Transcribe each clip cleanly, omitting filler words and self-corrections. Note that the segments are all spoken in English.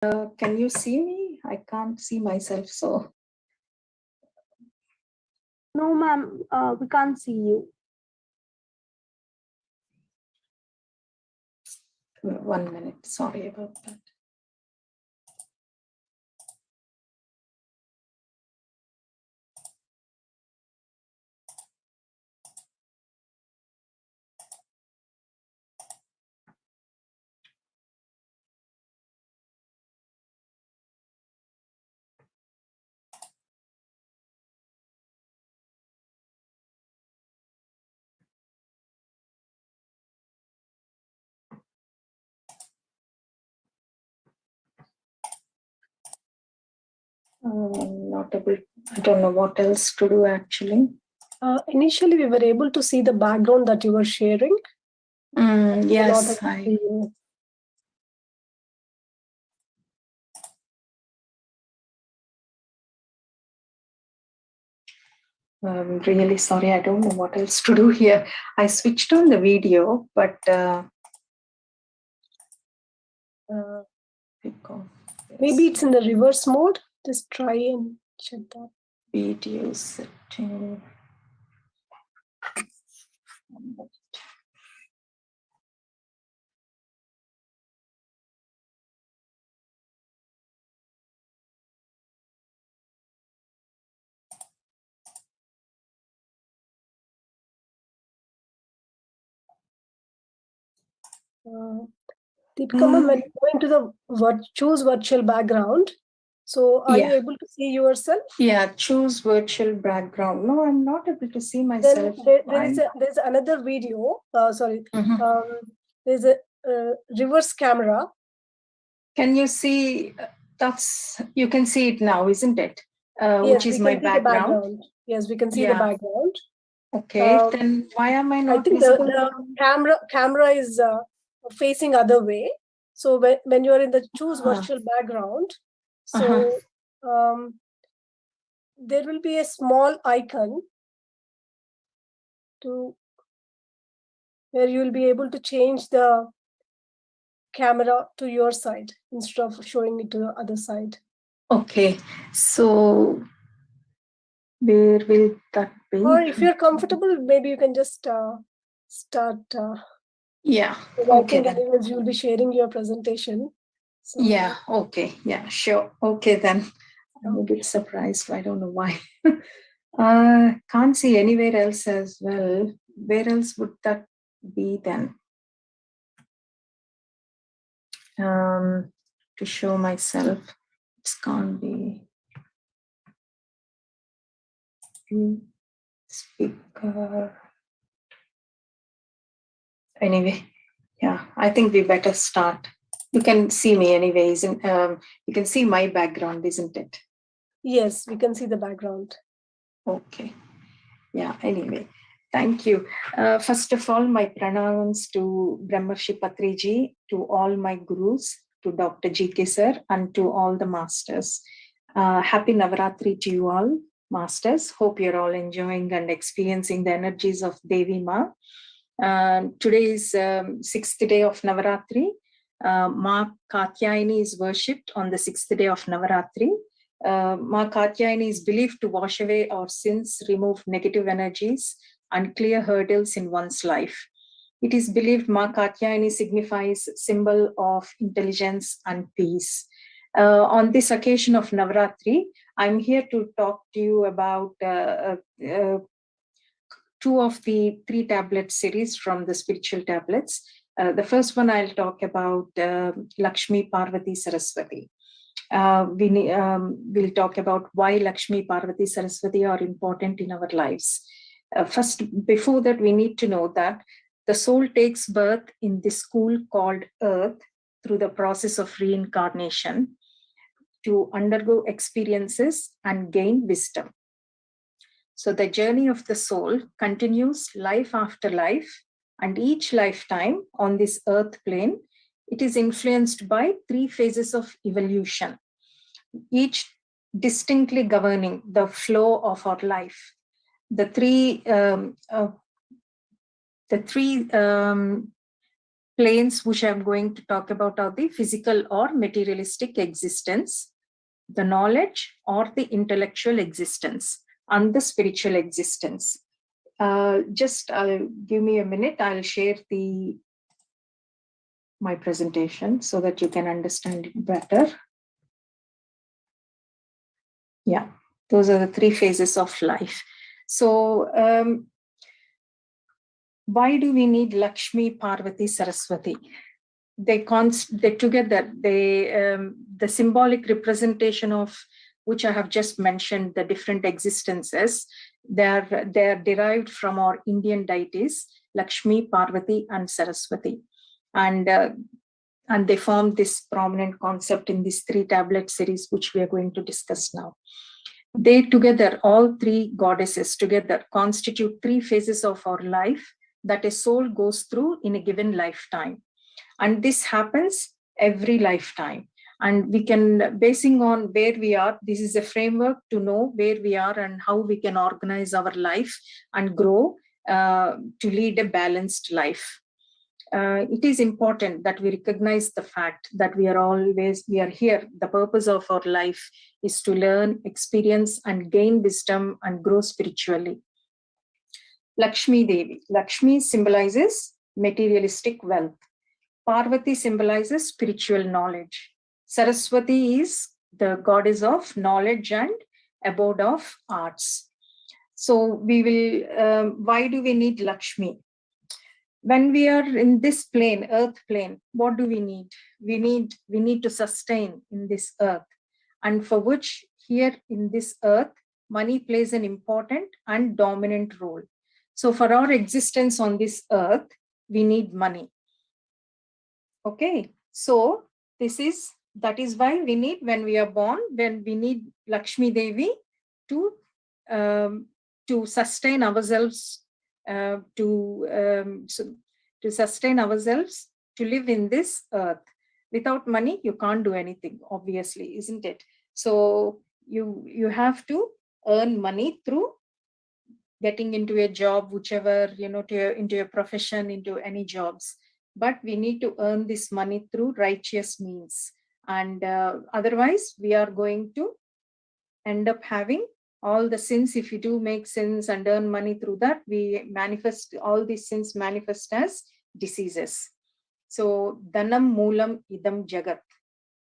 Can you see me? I can't see myself, so. No, ma'am, we can't see you. 1 minute, sorry about that. Not able, I don't know what else to do actually. Initially, we were able to see the background that you were sharing. Yes, I'm really sorry. I don't know what else to do here. I switched on the video, but maybe it's in the reverse mode. Just try and check that. Video setting. Deepika, when you go into the choose virtual background, so are you able to see yourself? Yeah, choose virtual background. No, I'm not able to see myself. Then there's another video. There's a reverse camera. Can you see? You can see it now, isn't it? Yes, which is my background. Yes, we can see the background. Okay, then why am I not I think visible? the camera is facing other way. So when you're in the choose virtual background, so there will be a small icon where you will be able to change the camera to your side instead of showing it to the other side. Okay, so where will that be? Or if you're comfortable, maybe you can just start. Yeah. I think anyways you'll be sharing your presentation. So. Yeah. Okay. Yeah. Sure. Okay then. I'm a bit surprised. I don't know why. Can't see anywhere else as well. Where else would that be then? To show myself, it can't be. Speaker. Anyway, yeah, I think we better start. You can see me anyways, and you can see my background, isn't it? Yes, we can see the background. Okay. Yeah, anyway, thank you. First of all, my pranams to Brahmarshi Patriji, to all my gurus, to Dr. G.K. sir, and to all the masters. Happy Navaratri to you all, masters. Hope you're all enjoying and experiencing the energies of Devi Ma. Today is 6th day of Navaratri. Ma Katyayani is worshipped on the 6th day of Navaratri. Ma Katyayani is believed to wash away our sins, remove negative energies, and clear hurdles in one's life. It is believed Ma Katyayani signifies symbol of intelligence and peace. On this occasion of Navaratri, I'm here to talk to you about two of the 3 tablet series from the spiritual tablets. The first one I'll talk about Lakshmi Parvati Saraswati. We'll talk about why Lakshmi Parvati Saraswati are important in our lives. First, before that, we need to know that the soul takes birth in this school called Earth through the process of reincarnation to undergo experiences and gain wisdom. So the journey of the soul continues life after life, and each lifetime on this earth plane, it is influenced by 3 phases of evolution, each distinctly governing the flow of our life. The three planes which I'm going to talk about are the physical or materialistic existence, the knowledge or the intellectual existence, and the spiritual existence. Just give me a minute. I'll share my presentation so that you can understand it better. Yeah, those are the three phases of life. So why do we need Lakshmi, Parvati, Saraswati? They together, the symbolic representation of which I have just mentioned, the different existences, they're derived from our Indian deities, Lakshmi, Parvati, and Saraswati. And they form this prominent concept in this 3-tablet series, which we are going to discuss now. They together, all three goddesses together, constitute three phases of our life that a soul goes through in a given lifetime. And this happens every lifetime. And we can, basing on where we are, this is a framework to know where we are and how we can organize our life and grow to lead a balanced life. It is important that we recognize the fact that we are here. The purpose of our life is to learn, experience, and gain wisdom and grow spiritually. Lakshmi Devi. Lakshmi symbolizes materialistic wealth. Parvati symbolizes spiritual knowledge. Saraswati is the goddess of knowledge and abode of arts. So we will, why do we need Lakshmi? When we are in this plane, earth plane, what do we need? We need to sustain in this earth. And for which here in this earth, money plays an important and dominant role. So for our existence on this earth, we need money. Okay, so that is why we need, when we are born, when we need Lakshmi Devi to sustain ourselves, to sustain ourselves, to live in this earth. Without money, you can't do anything, obviously, isn't it? So you have to earn money through getting into a job, whichever, into a profession, into any jobs. But we need to earn this money through righteous means. And otherwise, we are going to end up having all the sins. If we do make sins and earn money through that, we manifest, all these sins manifest as diseases. So, Dhanam Moolam Idam Jagat.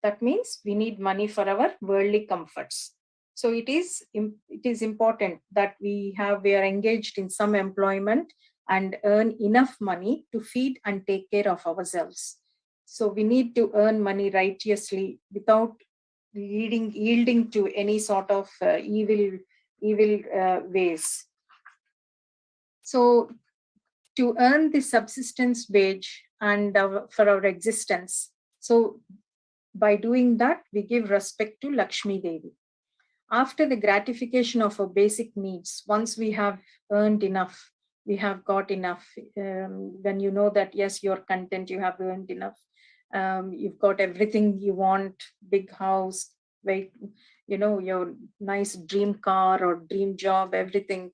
That means we need money for our worldly comforts. So it is important that we are engaged in some employment and earn enough money to feed and take care of ourselves. So we need to earn money righteously without yielding to any sort of evil ways. So to earn the subsistence wage and for our existence. So by doing that, we give respect to Lakshmi Devi. After the gratification of our basic needs, once we have earned enough, we have got enough, when you know that, yes, you're content, you have earned enough, you've got everything you want, big house, your nice dream car or dream job, everything,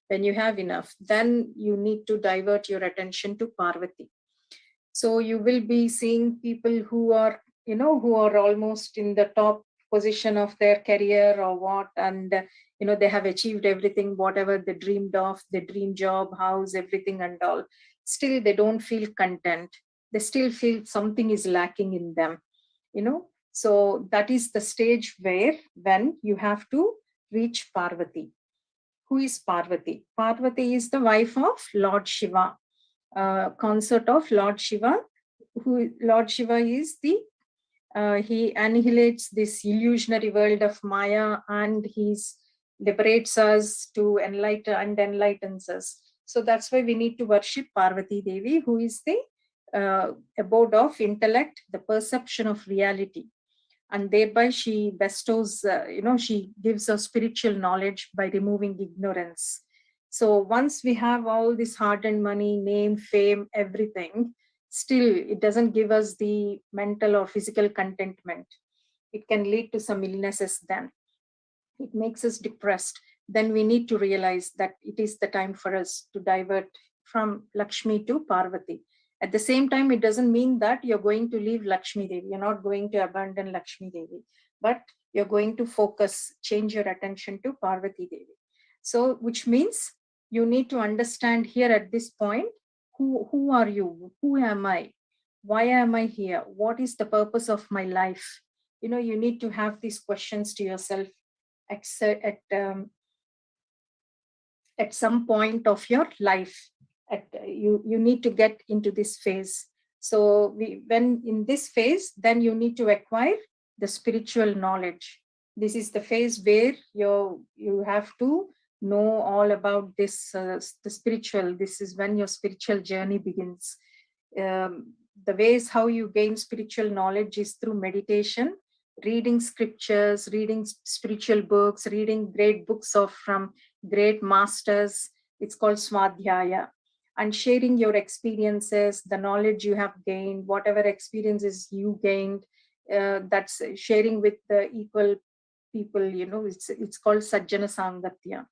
when you have enough, then you need to divert your attention to Parvati. So you will be seeing people who are almost in the top position of their career or what, and they have achieved everything, whatever they dreamed of, the dream job, house, everything and all. Still they don't feel content. They still feel something is lacking in them. So that is the stage when you have to reach Parvati. Who is Parvati? Parvati is the wife of Lord Shiva, consort of Lord Shiva. Lord Shiva is he annihilates this illusionary world of Maya, and he liberates us to enlightens us. So that's why we need to worship Parvati Devi, who is the abode of intellect, the perception of reality. And thereby she bestows, she gives us spiritual knowledge by removing ignorance. So once we have all this hard-earned money, name, fame, everything, still it doesn't give us the mental or physical contentment. It can lead to some illnesses then. It makes us depressed. Then we need to realize that it is the time for us to divert from Lakshmi to Parvati. At the same time, it doesn't mean that you're going to leave Lakshmi Devi. You're not going to abandon Lakshmi Devi, but you're going to focus, change your attention to Parvati Devi. So, which means you need to understand here at this point, who are you? Who am I? Why am I here? What is the purpose of my life? You need to have these questions to yourself at some point of your life. You need to get into this phase. So when in this phase, then you need to acquire the spiritual knowledge. This is the phase where you have to know all about this, the spiritual. This is when your spiritual journey begins. The ways how you gain spiritual knowledge is through meditation, reading scriptures, reading spiritual books, reading great books from great masters. It's called Swadhyaya. And sharing your experiences, the knowledge you have gained, whatever experiences you gained, that's sharing with the equal people. It's called Sajjana Sangatya.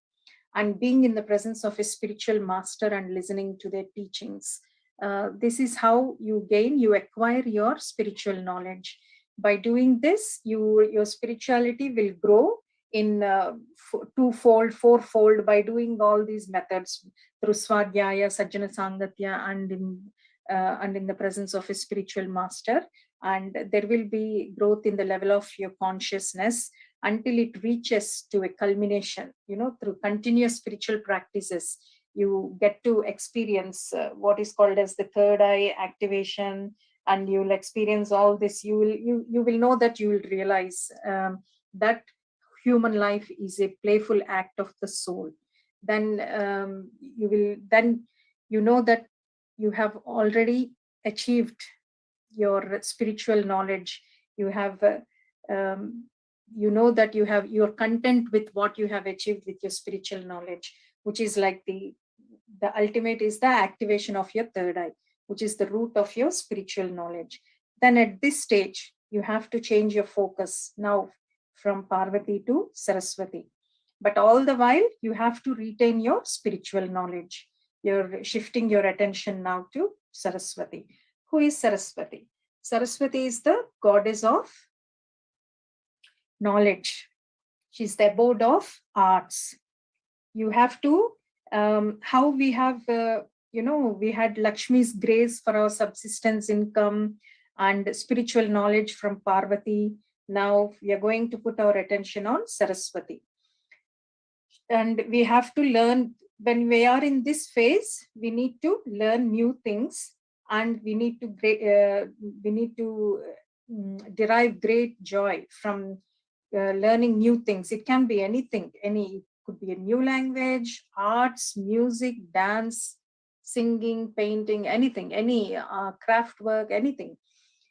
And being in the presence of a spiritual master and listening to their teachings. This is how you acquire your spiritual knowledge. By doing this, your spirituality will grow in twofold, fourfold, by doing all these methods through Swadhyaya, Sajjana Sangatya, and in the presence of a spiritual master. And there will be growth in the level of your consciousness until it reaches to a culmination. Through continuous spiritual practices, you get to experience what is called as the third eye activation, and you'll experience all this. You will know that you will realize that human life is a playful act of the soul. Then you know that you have already achieved your spiritual knowledge. You have that you're content with what you have achieved with your spiritual knowledge, which is like the ultimate is the activation of your third eye, which is the root of your spiritual knowledge. Then at this stage, you have to change your focus now from Parvati to Saraswati. But all the while, you have to retain your spiritual knowledge. You're shifting your attention now to Saraswati. Who is Saraswati? Saraswati is the goddess of knowledge. She's the abode of arts. You have to, how we have, we had Lakshmi's grace for our subsistence income and spiritual knowledge from Parvati. Now we are going to put our attention on Saraswati. And we have to learn, when we are in this phase, we need to learn new things, and we need to derive great joy from learning new things. It can be anything, it could be a new language, arts, music, dance, singing, painting, anything, any craft work, anything.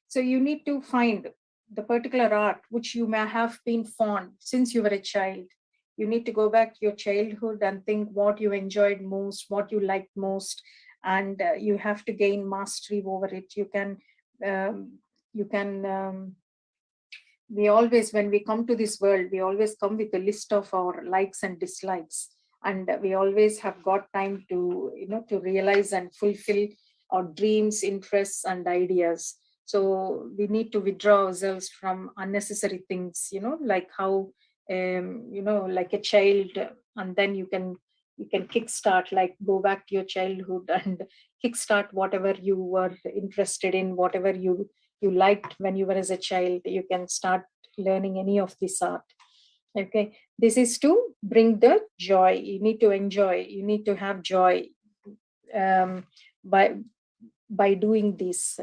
So you need to find the particular art which you may have been fond since you were a child. You need to go back to your childhood and think what you enjoyed most, what you liked most, and you have to gain mastery over it. We always, when we come to this world, we always come with a list of our likes and dislikes, and we always have got time to to realize and fulfill our dreams, interests, and ideas. So we need to withdraw ourselves from unnecessary things, like how like a child, and then you can kickstart, like go back to your childhood and kickstart whatever you were interested in, whatever you liked when you were as a child. You can start learning any of this art. Okay, this is to bring the joy. You need to enjoy, you need to have joy by doing this,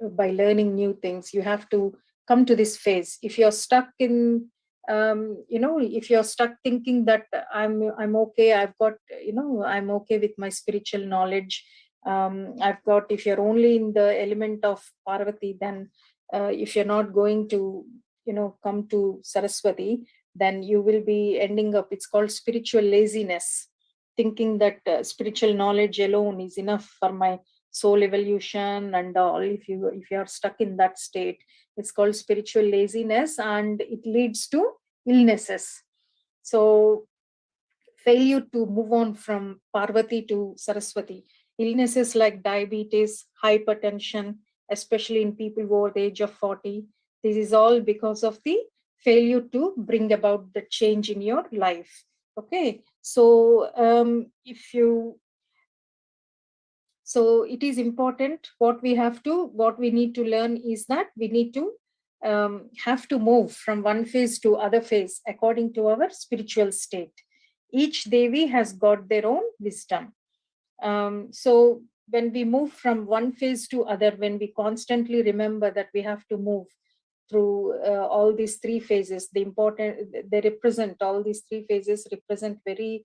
by learning new things. You have to come to this phase. If you're stuck in if you're stuck thinking that I'm okay, I've got, I'm okay with my spiritual knowledge, I've got, if you're only in the element of Parvati, then if you're not going to come to Saraswati, then you will be ending up, it's called spiritual laziness, thinking that spiritual knowledge alone is enough for my soul evolution and all. If you are stuck in that state, it's called spiritual laziness, and it leads to illnesses. So failure to move on from Parvati to Saraswati, Illnesses like diabetes, hypertension, especially in people over the age of 40, this is all because of the failure to bring about the change in your life. Okay, so so it is important. What we need to learn is that we need to have to move from one phase to other phase according to our spiritual state. Each Devi has got their own wisdom. So when we move from one phase to other, when we constantly remember that we have to move through all these three phases, they represent, all these three phases represent very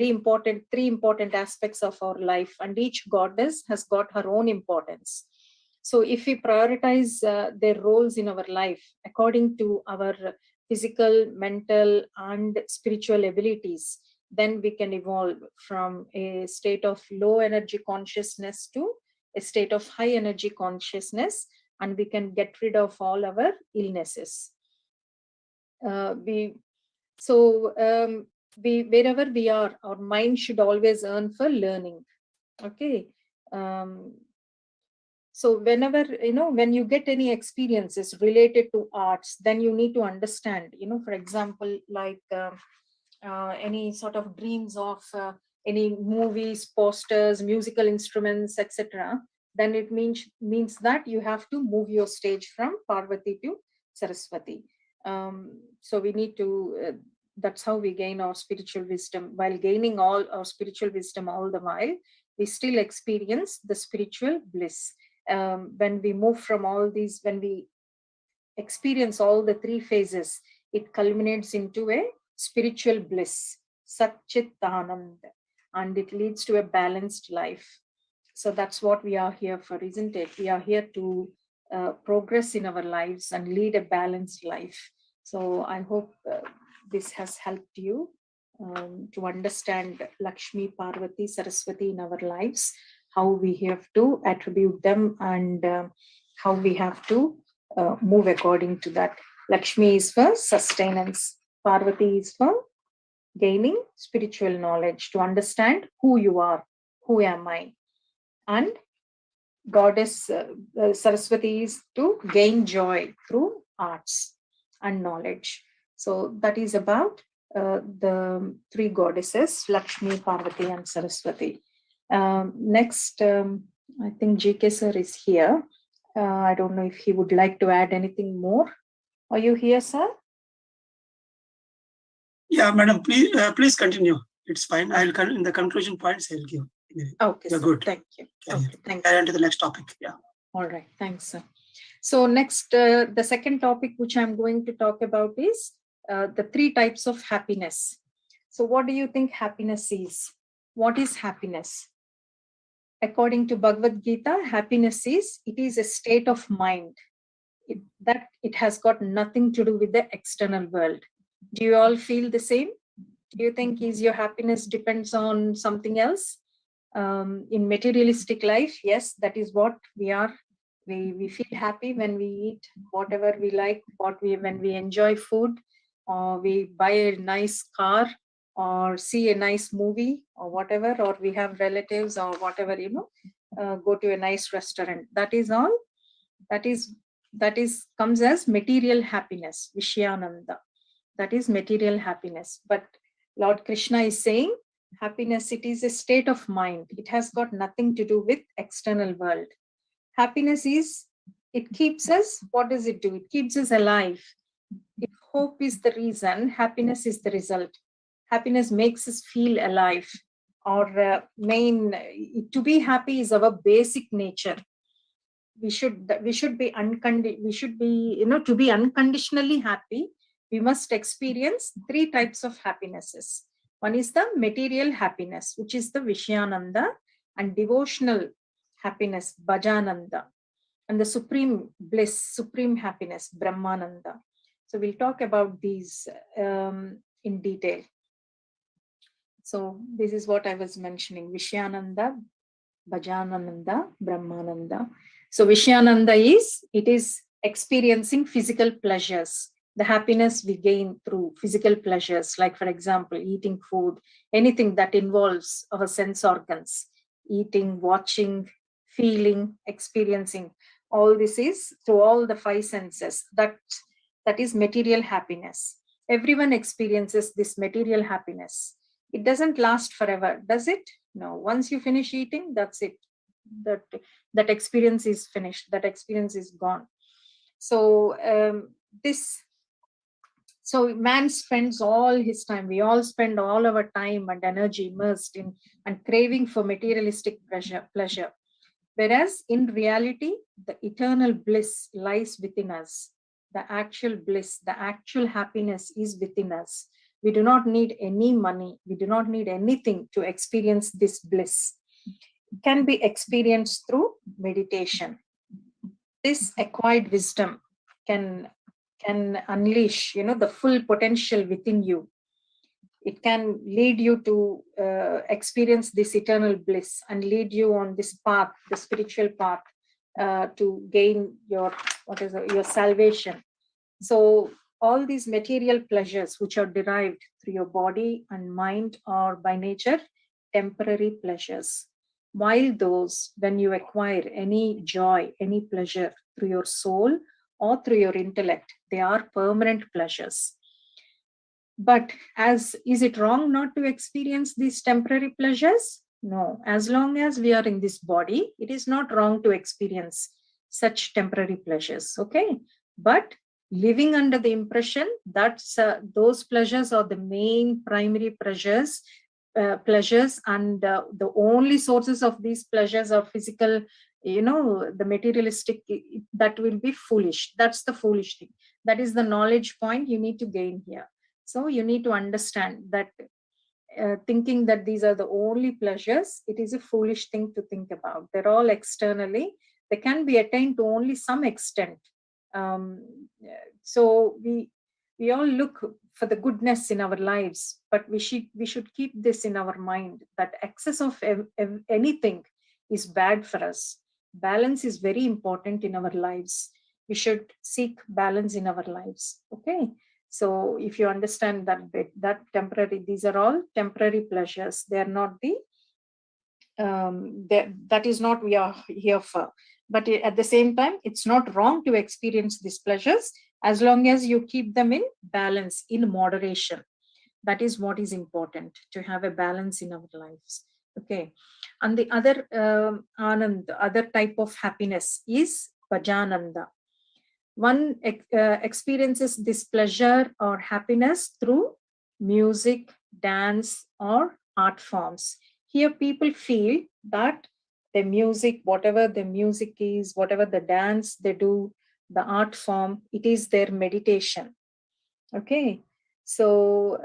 important, three important aspects of our life, and each goddess has got her own importance. So if we prioritize their roles in our life according to our physical, mental, and spiritual abilities, then we can evolve from a state of low energy consciousness to a state of high energy consciousness, and we can get rid of all our illnesses. Wherever we are, our mind should always earn for learning. Okay. So whenever, when you get any experiences related to arts, then you need to understand, for example, like any sort of dreams of any movies, posters, musical instruments, etc., then it means that you have to move your stage from Parvati to Saraswati. So we need to, that's how we gain our spiritual wisdom. While gaining all our spiritual wisdom all the while, we still experience the spiritual bliss. When we move from all these, when we experience all the three phases, it culminates into a spiritual bliss, Satchit Anand, and it leads to a balanced life. So that's what we are here for, isn't it? We are here to progress in our lives and lead a balanced life. So I hope this has helped you to understand Lakshmi, Parvati, Saraswati in our lives, how we have to attribute them, and how we have to move according to that. Lakshmi is for sustenance, Parvati is for gaining spiritual knowledge, to understand who you are, who am I, and goddess Saraswati is to gain joy through arts and knowledge. So that is about the three goddesses, Lakshmi, Parvati, and Saraswati. Next, I think GK sir is here. I don't know if he would like to add anything more. Are you here, sir? Yeah, madam, please continue. It's fine. I'll in the conclusion points I'll give. Okay, you're sir. good. Thank you. Okay, thank you. you. On to the next topic. Yeah. All right. Thanks, sir. So next, the second topic which I'm going to talk about is the three types of happiness. So what do you think happiness is? What is happiness? According to Bhagavad Gita, happiness is a state of mind. It has got nothing to do with the external world. Do you all feel the same? Do you think is your happiness depends on something else? In materialistic life, yes, that is what we are. We feel happy when we eat whatever we like, when we enjoy food, or we buy a nice car, or see a nice movie, or whatever, or we have relatives, or whatever, go to a nice restaurant. That is all. That is comes as material happiness, Vishyananda. That is material happiness. But Lord Krishna is saying happiness, it is a state of mind. It has got nothing to do with external world. Happiness is, it keeps us, what does it do? It keeps us alive. If hope is the reason, happiness is the result. Happiness makes us feel alive. Or to be happy is our basic nature. We should be to be unconditionally happy, we must experience three types of happinesses. One is the material happiness, which is the Vishyananda, and devotional happiness, Bhajananda, and the supreme bliss, supreme happiness, Brahmananda. So we'll talk about these in detail. So this is what I was mentioning: Vishyananda, Bhajananda, Brahmananda. So Vishyananda is experiencing physical pleasures, the happiness we gain through physical pleasures, like, for example, eating food, anything that involves our sense organs. eating, watching, feeling, experiencing. All this is through all the five senses. That is material happiness. Everyone experiences this material happiness. It doesn't last forever, does it? No. Once you finish eating, that's it. That experience is finished. That experience is gone. So so man spends all his time, we all spend all our time and energy immersed in and craving for materialistic pleasure. Whereas in reality, the eternal bliss lies within us. The actual bliss, the actual happiness is within us. We do not need any money. We do not need anything to experience this bliss. It can be experienced through meditation. This acquired wisdom can unleash, the full potential within you. It can lead you to experience this eternal bliss and lead you on this path, the spiritual path, to gain your salvation. So all these material pleasures which are derived through your body and mind are by nature temporary pleasures. While those, when you acquire any joy, any pleasure through your soul or through your intellect, they are permanent pleasures. But is it wrong not to experience these temporary pleasures? No. As long as we are in this body, it is not wrong to experience such temporary pleasures. Okay. But living under the impression that those pleasures are the main primary pleasures, and the only sources of these pleasures are physical, the materialistic, that will be foolish. That's the foolish thing. That is the knowledge point you need to gain here. So you need to understand that thinking that these are the only pleasures, it is a foolish thing to think about. They're all externally. They can be attained to only some extent. So we all look for the goodness in our lives, but we should keep this in our mind, that excess of anything is bad for us. Balance is very important in our lives. We should seek balance in our lives. Okay. So if you understand that temporary, these are all temporary pleasures. They are not that is not we are here for. But at the same time, it's not wrong to experience these pleasures as long as you keep them in balance, in moderation. That is what is important, to have a balance in our lives. Okay. And the other anand, other type of happiness is Bhajananda. One experiences this pleasure or happiness through music, dance, or art forms. Here people feel that the music, whatever the music is, whatever the dance they do, the art form, it is their meditation. Okay. So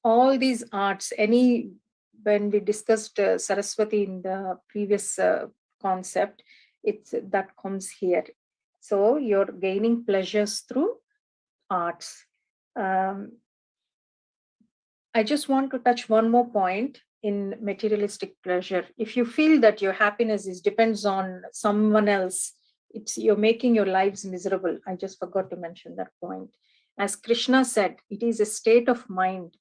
all these arts, when we discussed Saraswati in the previous concept, that comes here. So you're gaining pleasures through arts. I just want to touch one more point in materialistic pleasure. If you feel that your happiness depends on someone else, you're making your lives miserable. I just forgot to mention that point. As Krishna said, it is a state of mind.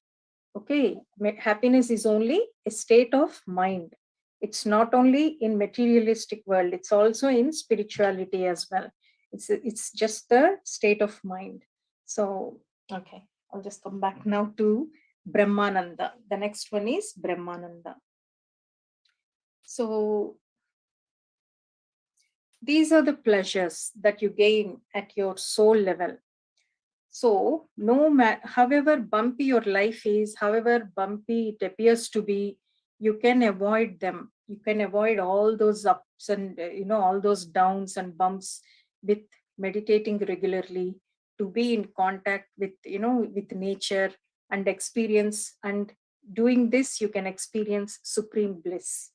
Okay, happiness is only a state of mind. It's not only in materialistic world, it's also in spirituality as well. It's just the state of mind. So, okay, I'll just come back now to Brahmananda. The next one is Brahmananda. So, these are the pleasures that you gain at your soul level. So, however bumpy your life is, however bumpy it appears to be, you can avoid them. You can avoid all those ups and all those downs and bumps with meditating regularly, to be in contact with with nature and experience. And doing this, you can experience supreme bliss.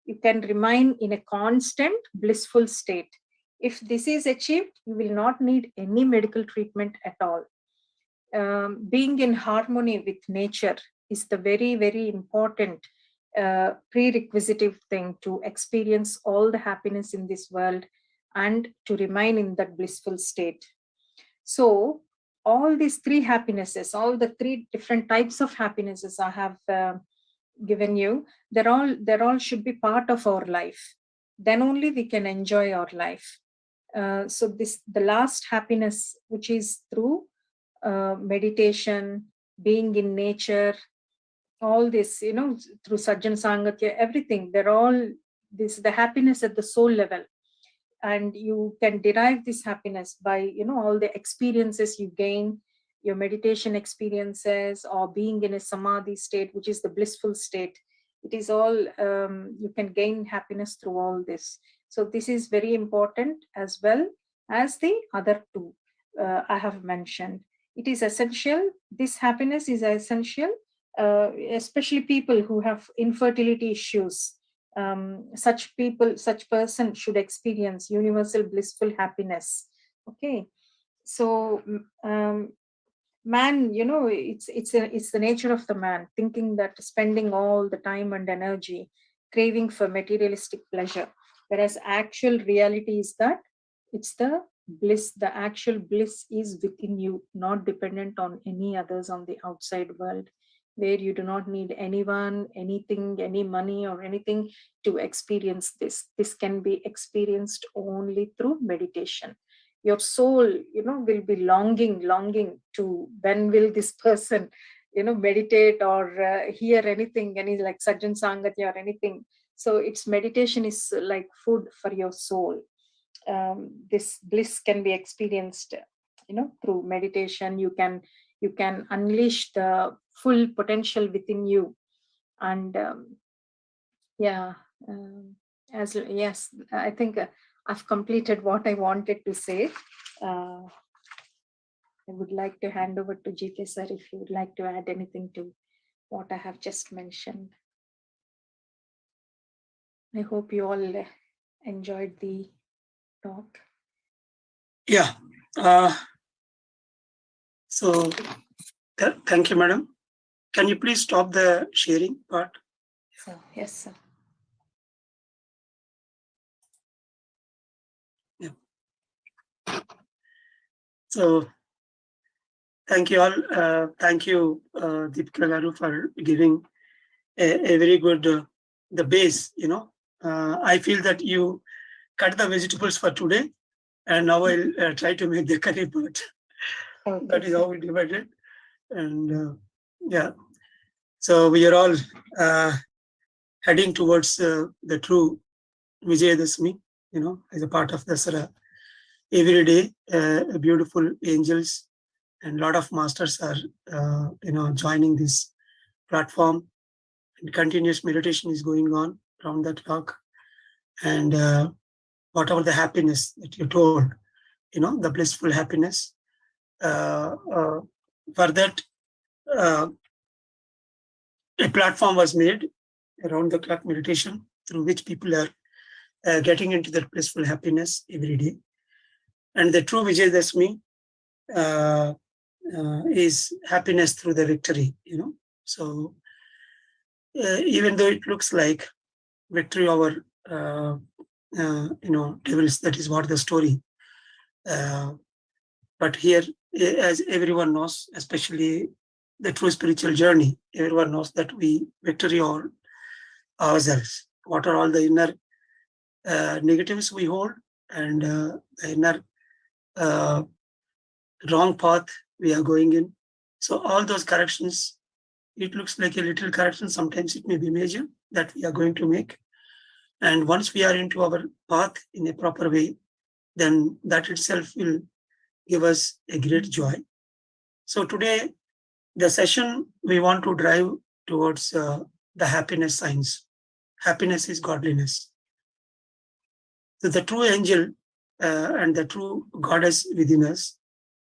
You can remain in a constant blissful state. If this is achieved, you will not need any medical treatment at all. Being in harmony with nature is the very, very important prerequisite thing to experience all the happiness in this world and to remain in that blissful state. So, all these three happinesses, all the three different types of happinesses I have given you, they're all should be part of our life. Then only we can enjoy our life. So the last happiness, which is through meditation, being in nature, all this, through Sajjan Sangatya, everything, they're all the happiness at the soul level. And you can derive this happiness by, all the experiences you gain, your meditation experiences, or being in a samadhi state, which is the blissful state. It is all, you can gain happiness through all this. So this is very important, as well as the other two I have mentioned. It is essential. This happiness is essential, especially people who have infertility issues. Such person should experience universal blissful happiness. Okay. So man, it's the nature of the man, thinking that spending all the time and energy craving for materialistic pleasure, whereas actual reality is that it's the bliss. The actual bliss is within you, not dependent on any others on the outside world, where you do not need anyone, anything, any money or anything to experience this. This can be experienced only through meditation. Your soul, will be longing to, when will this person, meditate or hear anything, any like Sajjan Sangatya or anything. So its meditation is like food for your soul. This bliss can be experienced, through meditation. You can unleash the full potential within you. And yeah, yes, I think I've completed what I wanted to say. I would like to hand over to GK sir if you would like to add anything to what I have just mentioned. I hope you all enjoyed the talk. Yeah. So thank you, madam. Can you please stop the sharing part? So, yes, sir. Yeah. So thank you all. Thank you, Deepika Garu, for giving a very good the base. I feel that you cut the vegetables for today, and now I'll try to make the curry part. Okay, that is how we divided. And yeah, so we are all heading towards the true Vijayadashmi, as a part of Dasara. Every day, beautiful angels and a lot of masters are, joining this platform, and continuous meditation is going on around the clock. And whatever the happiness that you told, the blissful happiness, for that, a platform was made around the clock meditation through which people are getting into that blissful happiness every day. And the true Vijayadashmi is happiness through the victory, So even though it looks like victory over, devils, that is what the story. But here, as everyone knows, especially the true spiritual journey, everyone knows that we victory over ourselves. What are all the inner negatives we hold, and the inner wrong path we are going in. So all those corrections, it looks like a little correction. Sometimes it may be major that we are going to make. And once we are into our path in a proper way, then that itself will give us a great joy. So today, the session, we want to drive towards the happiness science. Happiness is godliness. So the true angel and the true goddess within us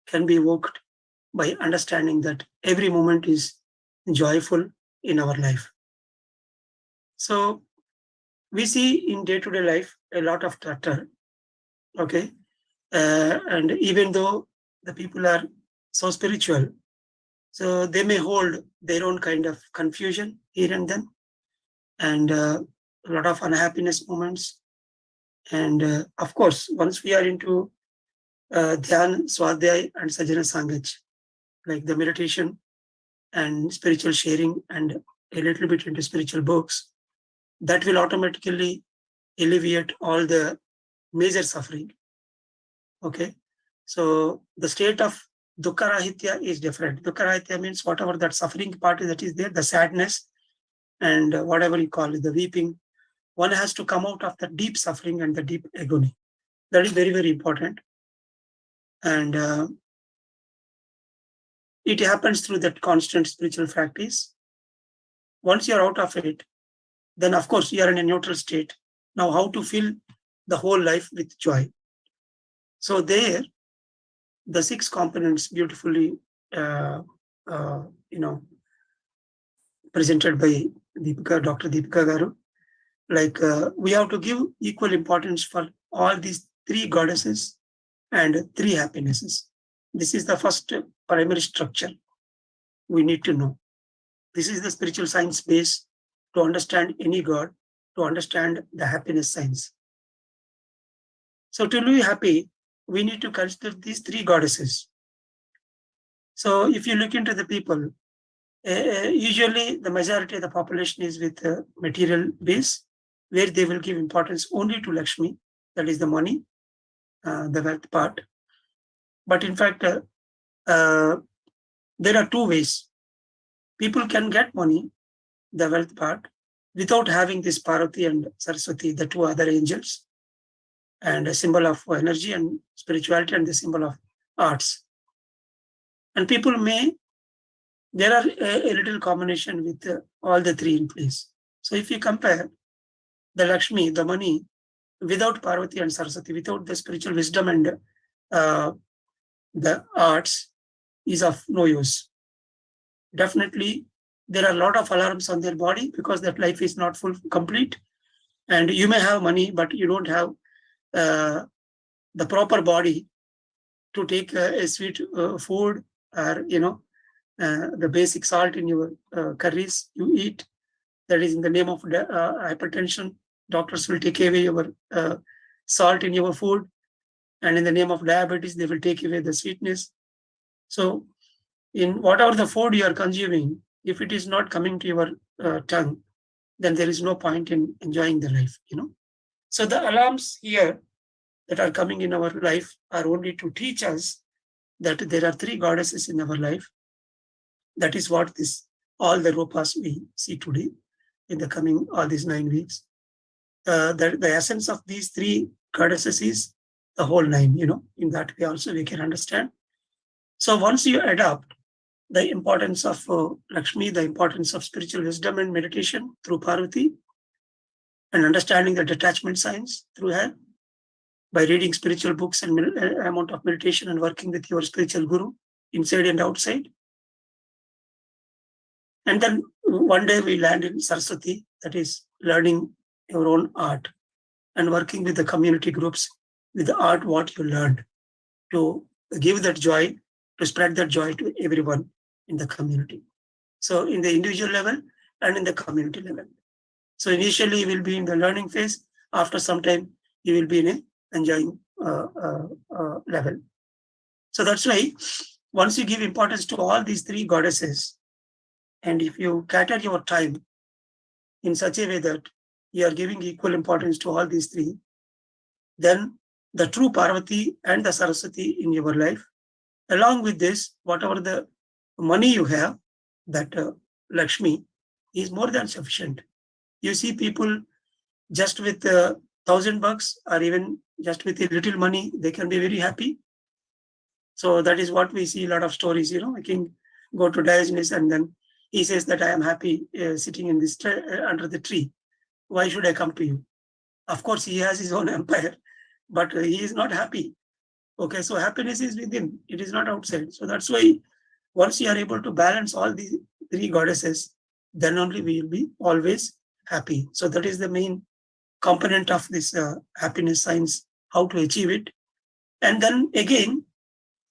can be evoked by understanding that every moment is joyful in our life. So we see in day-to-day life a lot of clutter, okay? And even though the people are so spiritual, so they may hold their own kind of confusion here and then, and a lot of unhappiness moments. And of course, once we are into Dhyan, Swadhyay, and Sajjana Sangaj, like the meditation and spiritual sharing and a little bit into spiritual books, that will automatically alleviate all the major suffering. Okay, so the state of dukkha-rahitya is different. Dukkha-rahitya means whatever that suffering part that is there, the sadness and whatever you call it, the weeping, one has to come out of the deep suffering and the deep agony. That is very, very important. And it happens through that constant spiritual practice. Once you're out of it, then of course you are in a neutral state. Now, how to fill the whole life with joy? So there, the 6 components beautifully, presented by Dr. Deepika Garu. Like we have to give equal importance for all these 3 goddesses and 3 happinesses. This is the first primary structure we need to know. This is the spiritual science base to understand any god, to understand the happiness science. So to live happy, we need to consider these 3 goddesses. So if you look into the people, usually the majority of the population is with material base, where they will give importance only to Lakshmi, that is the money, the wealth part. But in fact, there are 2 ways. People can get money, the wealth part, without having this Parvati and Saraswati, the 2 other angels, and a symbol of energy and spirituality and the symbol of arts. And people there are a little combination with all the 3 in place. So if you compare the Lakshmi, the money, without Parvati and Saraswati, without the spiritual wisdom and the arts, is of no use. Definitely, there are a lot of alarms on their body because that life is not complete. And you may have money, but you don't have the proper body to take a sweet food or, the basic salt in your curries you eat. That is in the name of hypertension. Doctors will take away your salt in your food. And in the name of diabetes, they will take away the sweetness. So in whatever the food you are consuming, if it is not coming to your tongue, then there is no point in enjoying the life, So the alarms here that are coming in our life are only to teach us that there are 3 goddesses in our life. That is what all the rupas we see today in the coming all these 9 weeks. The essence of these 3 goddesses is the whole 9, in that way also we can understand. So once you adopt the importance of Lakshmi, the importance of spiritual wisdom and meditation through Parvati, and understanding the detachment science through her, by reading spiritual books and amount of meditation and working with your spiritual guru inside and outside. And then one day we land in Saraswati, that is learning your own art and working with the community groups with the art what you learned, to give that joy, to spread that joy to everyone in the community. So in the individual level and in the community level. So initially you will be in the learning phase. After some time, you will be in a enjoying level. So that's why once you give importance to all these 3 goddesses, and if you cater your time in such a way that you are giving equal importance to all these 3, then the true Parvati and the Saraswati in your life, along with this, whatever the money you have, that Lakshmi is more than sufficient. You see people just with $1,000 or even just with a little money, they can be very happy. So that is what we see a lot of stories, I can go to Diogenes and then he says that I am happy sitting in this under the tree. Why should I come to you? Of course, he has his own empire, but he is not happy. Okay, so happiness is within, it is not outside. So that's why once you are able to balance all these 3 goddesses, then only we will be always happy. So that is the main component of this happiness science, how to achieve it. And then again,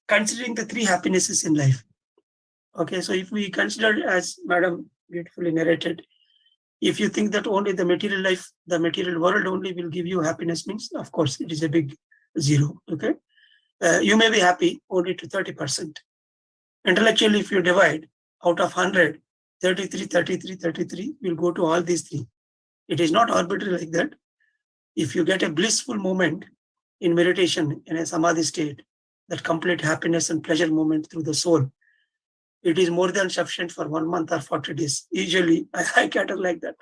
considering the 3 happinesses in life. Okay, so if we consider, as Madam beautifully narrated, if you think that only the material life, the material world only will give you happiness, means of course it is a big 0. Okay, you may be happy only to 30%. Intellectually, if you divide out of 100, 33, 33, 33, we'll go to all these three. It is not arbitrary like that. If you get a blissful moment in meditation, in a samadhi state, that complete happiness and pleasure moment through the soul, it is more than sufficient for 1 month or 40 days. Usually, I cater like that.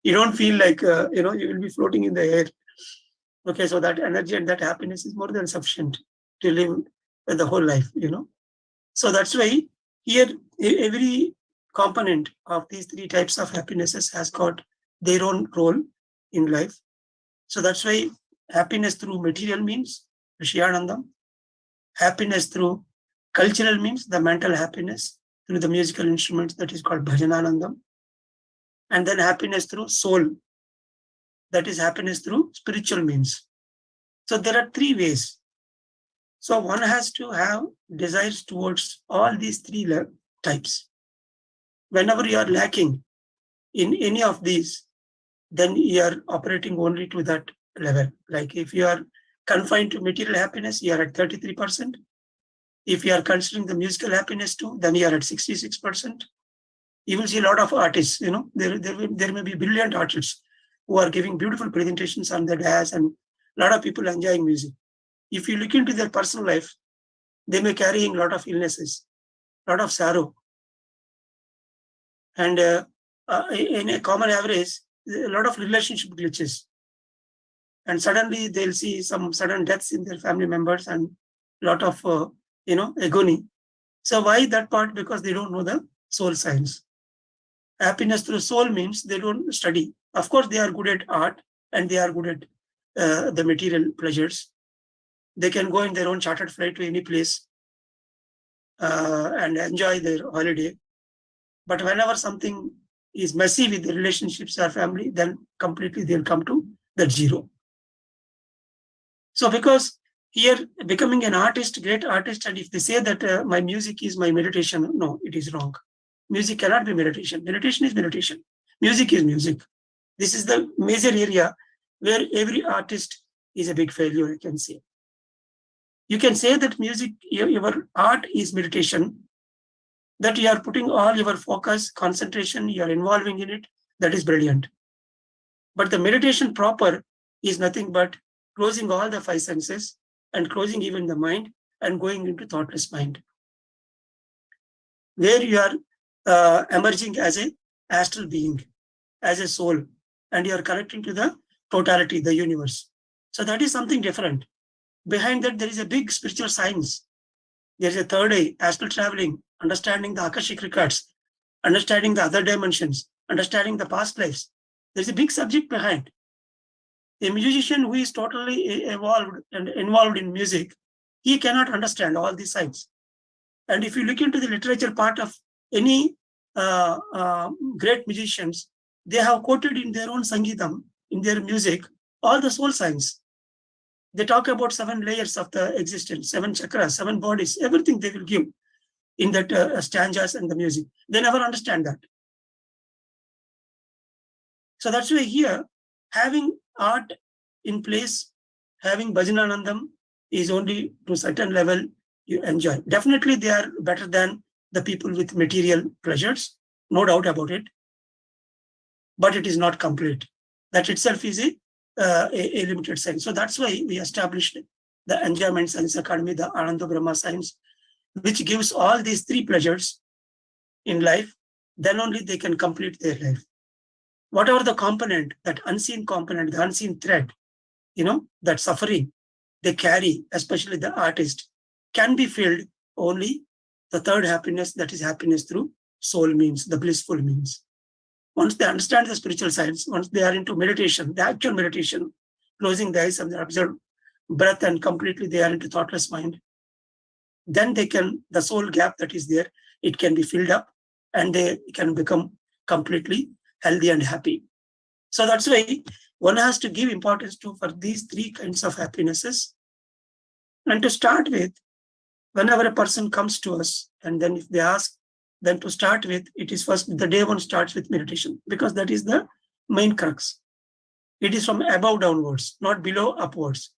You don't feel like, you will be floating in the air. Okay, so that energy and that happiness is more than sufficient to live the whole life, So that's why here, every component of these three types of happinesses has got their own role in life. So that's why happiness through material means Vishyanandam. Happiness through cultural means the mental happiness through the musical instruments, that is called Bhajananandam. And then happiness through soul, that is happiness through spiritual means. So there are three ways. So one has to have desires towards all these three types. Whenever you are lacking in any of these, then you are operating only to that level. Like if you are confined to material happiness, you are at 33%. If you are considering the musical happiness too, then you are at 66%. You will see a lot of artists, there may be brilliant artists who are giving beautiful presentations on the dais and a lot of people enjoying music. If you look into their personal life, they may carrying a lot of illnesses, a lot of sorrow. And in a common average, a lot of relationship glitches. And suddenly they'll see some sudden deaths in their family members and a lot of, agony. So why that part? Because they don't know the soul science. Happiness through soul means they don't study. Of course, they are good at art and they are good at the material pleasures. They can go in their own chartered flight to any place and enjoy their holiday. But whenever something is messy with the relationships or family, then completely they'll come to that zero. So because here becoming an artist, great artist, and if they say that my music is my meditation, no, it is wrong. Music cannot be meditation. Meditation is meditation. Music is music. This is the major area where every artist is a big failure, I can say. You can say that music, your art is meditation, that you are putting all your focus, concentration, you are involving in it, that is brilliant. But the meditation proper is nothing but closing all the five senses and closing even the mind and going into thoughtless mind, where you are emerging as an astral being, as a soul, and you are connecting to the totality, the universe. So that is something different. Behind that, there is a big spiritual science. There is a third eye, astral traveling, understanding the Akashic records, understanding the other dimensions, understanding the past lives. There is a big subject behind. A musician who is totally evolved and involved in music, he cannot understand all these sides. And if you look into the literature part of any great musicians, they have quoted in their own Sangeetam, in their music, all the soul science. They talk about 7 layers of the existence, 7 chakras, 7 bodies, everything they will give in that stanzas and the music. They never understand that. So that's why here, having art in place, having Bhajananandam is only to a certain level you enjoy. Definitely they are better than the people with material pleasures, no doubt about it. But it is not complete. That itself is a limited science. So that's why we established the Enjoyment Science Academy, the Ananda Brahma Science, which gives all these 3 pleasures in life. Then only they can complete their life. Whatever the component, that unseen component, the unseen thread, that suffering they carry, especially the artist, can be filled only the third happiness, that is happiness through soul means, the blissful means. Once they understand the spiritual science, once they are into meditation, the actual meditation, closing the eyes and observe breath and completely they are into thoughtless mind, then they can, the soul gap that is there, it can be filled up and they can become completely healthy and happy. So that's why one has to give importance to for these 3 kinds of happinesses. And to start with, whenever a person comes to us, and then if they ask, then to start with, it is first, the day one starts with meditation, because that is the main crux. It is from above downwards, not below upwards.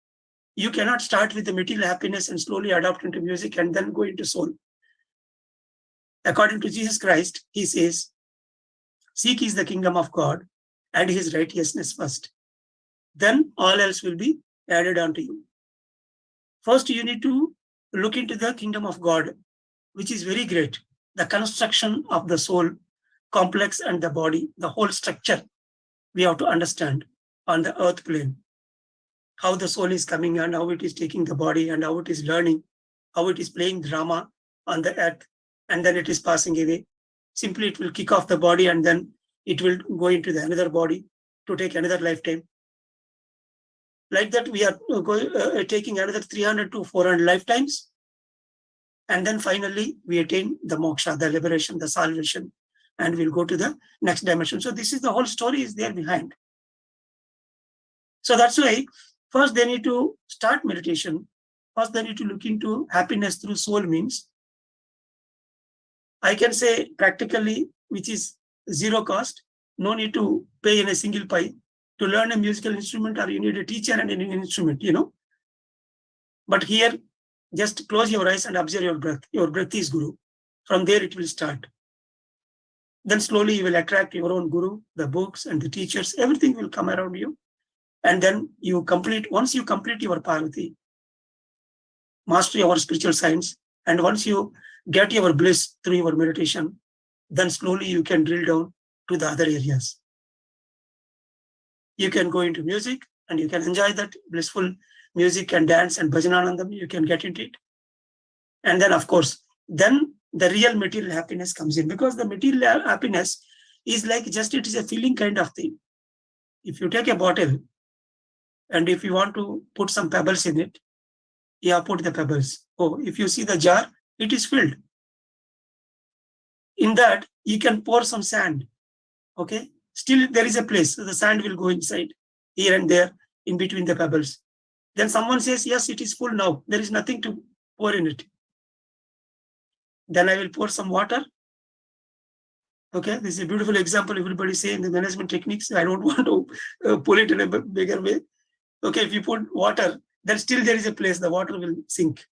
You cannot start with the material happiness and slowly adopt into music and then go into soul. According to Jesus Christ, he says, seek is the kingdom of God and his righteousness first. Then all else will be added unto you. First, you need to look into the kingdom of God, which is very great. The construction of the soul, complex, and the body, the whole structure, we have to understand on the earth plane. How the soul is coming and how it is taking the body and how it is learning, how it is playing drama on the earth, and then it is passing away. Simply, it will kick off the body and then it will go into the another body to take another lifetime. Like that, we are taking another 300 to 400 lifetimes. And then finally, we attain the moksha, the liberation, the salvation, and we'll go to the next dimension. So this is the whole story is there behind. So that's why first they need to start meditation. First they need to look into happiness through soul means. I can say practically, which is zero cost, no need to pay in a single pie to learn a musical instrument, or you need a teacher and an instrument, But here, just close your eyes and observe your breath. Your breath is Guru. From there it will start. Then slowly you will attract your own Guru, the books and the teachers, everything will come around you. And then once you complete your Parvati, master your spiritual science, and once you get your bliss through your meditation, then slowly you can drill down to the other areas. You can go into music and you can enjoy that blissful music and dance and bhajananandam, you can get into it. And then, of course, then the real material happiness comes in, because the material happiness is like just it is a feeling kind of thing. If you take a bottle and if you want to put some pebbles in it, you have put the pebbles. Oh, if you see the jar, it is filled. In that, you can pour some sand. Okay, still there is a place. So the sand will go inside, here and there, in between the pebbles. Then someone says, yes, it is full now. There is nothing to pour in it. Then I will pour some water. Okay, this is a beautiful example. Everybody say in the management techniques. I don't want to pull it in a bigger way. Okay, if you put water, then still there is a place. The water will sink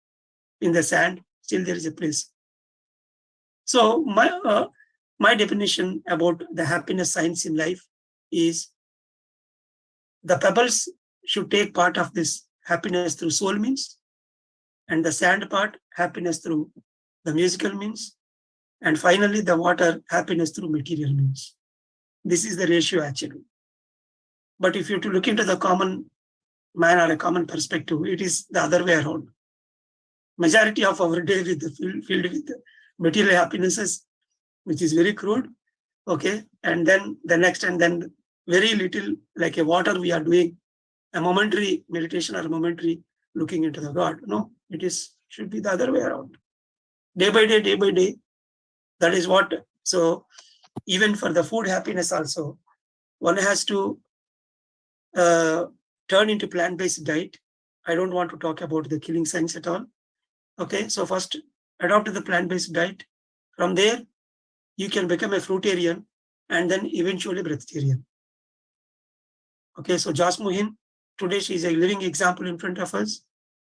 in the sand. Still there is a place. So my definition about the happiness science in life is the pebbles should take part of this happiness through soul means, and the sand part, happiness through the musical means, and finally the water, happiness through material means. This is the ratio actually. But if you to look into the common man or a common perspective, it is the other way around. Majority of our day with the filled with material happinesses, which is very crude. Okay, and then the next, and then very little, like a water we are doing a momentary meditation or a momentary looking into the God. No, should be the other way around. Day by day, that is what. So even for the food happiness also, one has to turn into plant-based diet. I don't want to talk about the killing science at all. Okay, so first adopt the plant-based diet. From there, you can become a fruitarian and then eventually breatharian. Okay, so Jasmuhin, today she is a living example in front of us.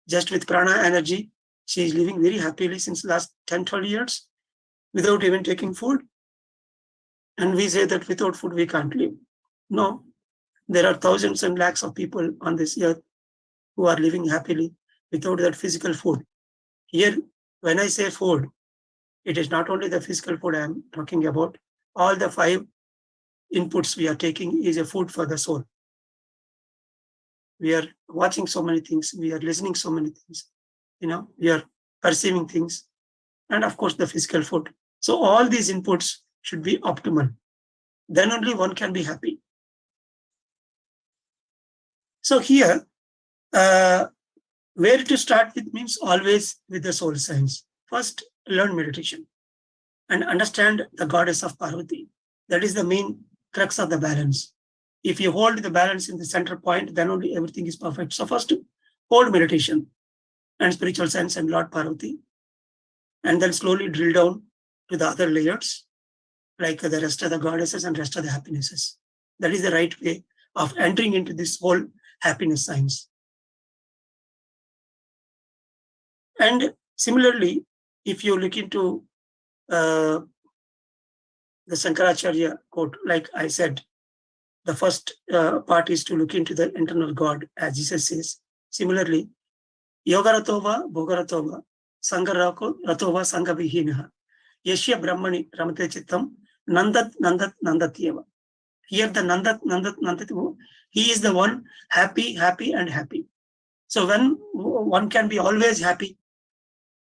Just with prana energy, she is living very happily since last 10-12 years without even taking food. And we say that without food we can't live. No, there are thousands and lakhs of people on this earth who are living happily without that physical food. Here, when I say food, it is not only the physical food I am talking about. All the 5 inputs we are taking is a food for the soul. We are watching so many things. We are listening so many things. We are perceiving things. And of course, the physical food. So all these inputs should be optimal. Then only one can be happy. So here, where to start with means always with the soul science. First, learn meditation and understand the goddess of Parvati. That is the main crux of the balance. If you hold the balance in the center point, then only everything is perfect. So first, hold meditation and spiritual science and Lord Parvati, and then slowly drill down to the other layers, like the rest of the goddesses and rest of the happinesses. That is the right way of entering into this whole happiness science. And similarly, if you look into the Shankaracharya quote, like I said, the first part is to look into the internal God, as Jesus says. Similarly, Yoga Ratova, Bhoga Ratova, Sangha Ratova, Sangha Vihinaha, Yeshya Brahmani Ramate Chittam, Nandat, Nandat, Nandatyeva. Here the Nandat, Nandat, Nandatyeva, he is the one happy, happy, and happy. So when one can be always happy,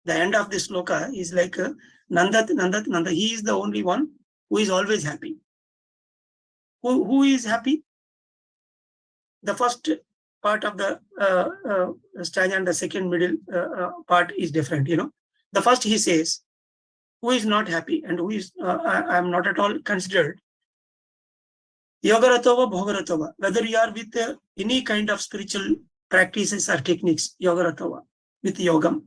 the end of this sloka is like Nandat, Nandat, Nanda. He is the only one who is always happy. Who is happy? The first part of the stanza and the second middle part is different. The first he says, who is not happy and who is I am not at all considered. Yogaratova, Bhogaratova, whether you are with any kind of spiritual practices or techniques, Yogaratova, with yogam,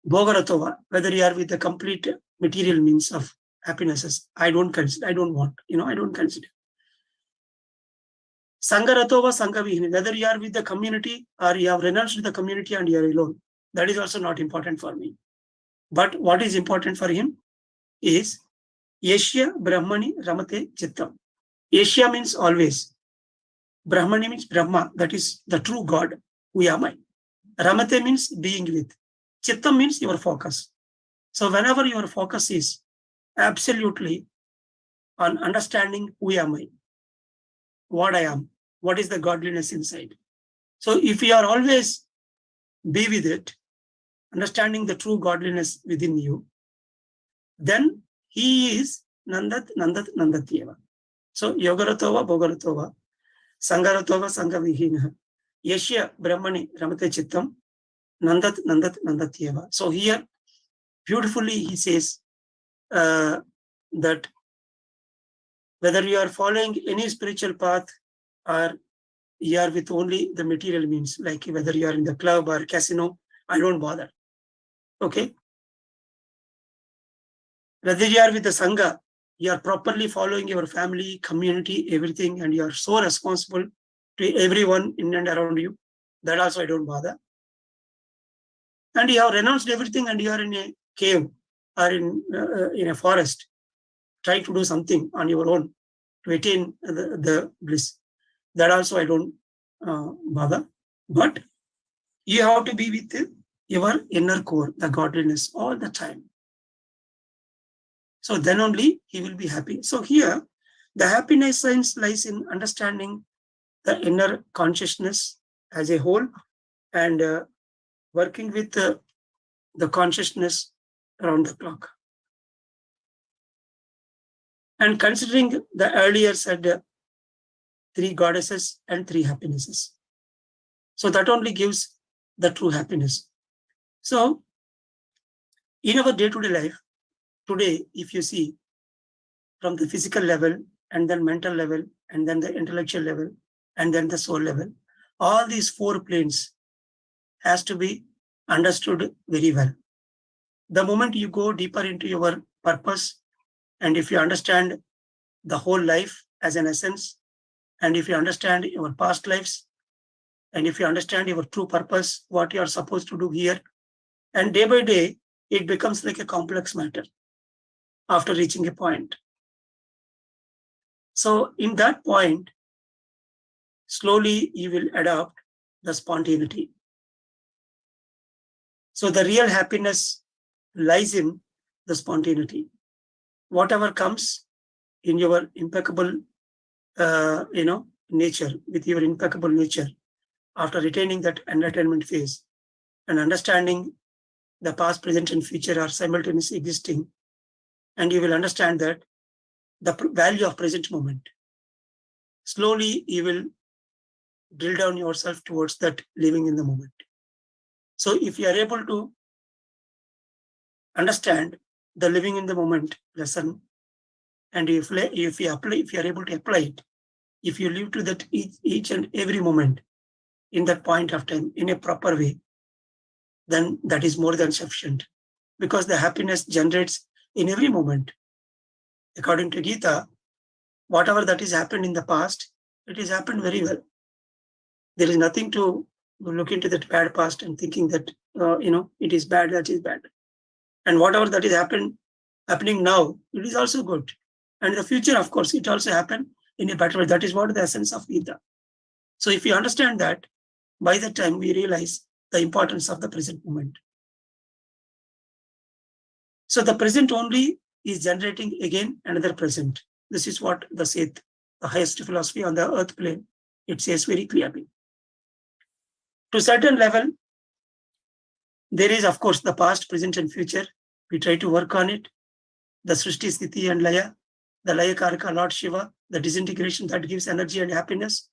Bhogaratova, whether you are with the complete material means of happinesses, I don't consider, I don't want, I don't consider. Sangaratova, Sangavihini, whether you are with the community or you have renounced the community and you are alone, that is also not important for me. But what is important for him is Yeshya Brahmani Ramate Chittam. Yeshya means always. Brahmani means Brahma, that is the true God, who am I. Ramate means being with. Chittam means your focus. So whenever your focus is absolutely on understanding who am I, what I am, what is the godliness inside. So if you are always be with it, understanding the true godliness within you, then he is Nandat, Nandat, Nandatyeva. So Yogaratova, Bhogaratova, Sangaratova, Sangavihina, Yeshya Brahmani Ramate Chittam, Nandat, Nandat, Nandatyeva. So here beautifully he says that whether you are following any spiritual path or you are with only the material means, like whether you are in the club or casino, I don't bother. Okay? Whether you are with the Sangha, you are properly following your family, community, everything, and you are so responsible to everyone in and around you. That also I don't bother. And you have renounced everything and you are in a cave or in a forest, trying to do something on your own to attain the bliss. That also I don't bother. But you have to be with your inner core, the godliness, all the time. So then only he will be happy. So here, the happiness science lies in understanding the inner consciousness as a whole and working with the consciousness around the clock. And considering the earlier said 3 goddesses and 3 happinesses. So that only gives the true happiness. So in our day-to-day life, today, if you see from the physical level and then mental level and then the intellectual level and then the soul level, all these 4 planes has to be understood very well. The moment you go deeper into your purpose, and if you understand the whole life as an essence, and if you understand your past lives, and if you understand your true purpose, what you are supposed to do here, and day by day, it becomes like a complex matter after reaching a point. So in that point, slowly you will adopt the spontaneity. So the real happiness lies in the spontaneity. Whatever comes in your impeccable, nature, with your impeccable nature, after retaining that enlightenment phase and understanding the past, present, and future are simultaneously existing, and you will understand that the value of present moment. Slowly, you will drill down yourself towards that living in the moment. So if you are able to understand the living in the moment lesson, and if you are able to apply it, if you live to that each and every moment in that point of time in a proper way, then that is more than sufficient, because the happiness generates in every moment. According to Gita, whatever that has happened in the past, it has happened very well. There is nothing to look into that bad past and thinking that, it is bad, that is bad. And whatever that has happened happening now, it is also good. And the future, of course, it also happen in a better way. That is what the essence of Gita. So if we understand that, by the time we realize the importance of the present moment. So the present only is generating again another present. This is what the Seth, the highest philosophy on the earth plane, it says very clearly. To a certain level, there is, of course, the past, present, and future. We try to work on it. The Srishti, Sthiti, and Laya, the Laya Karaka, Lord Shiva, the disintegration that gives energy and happiness.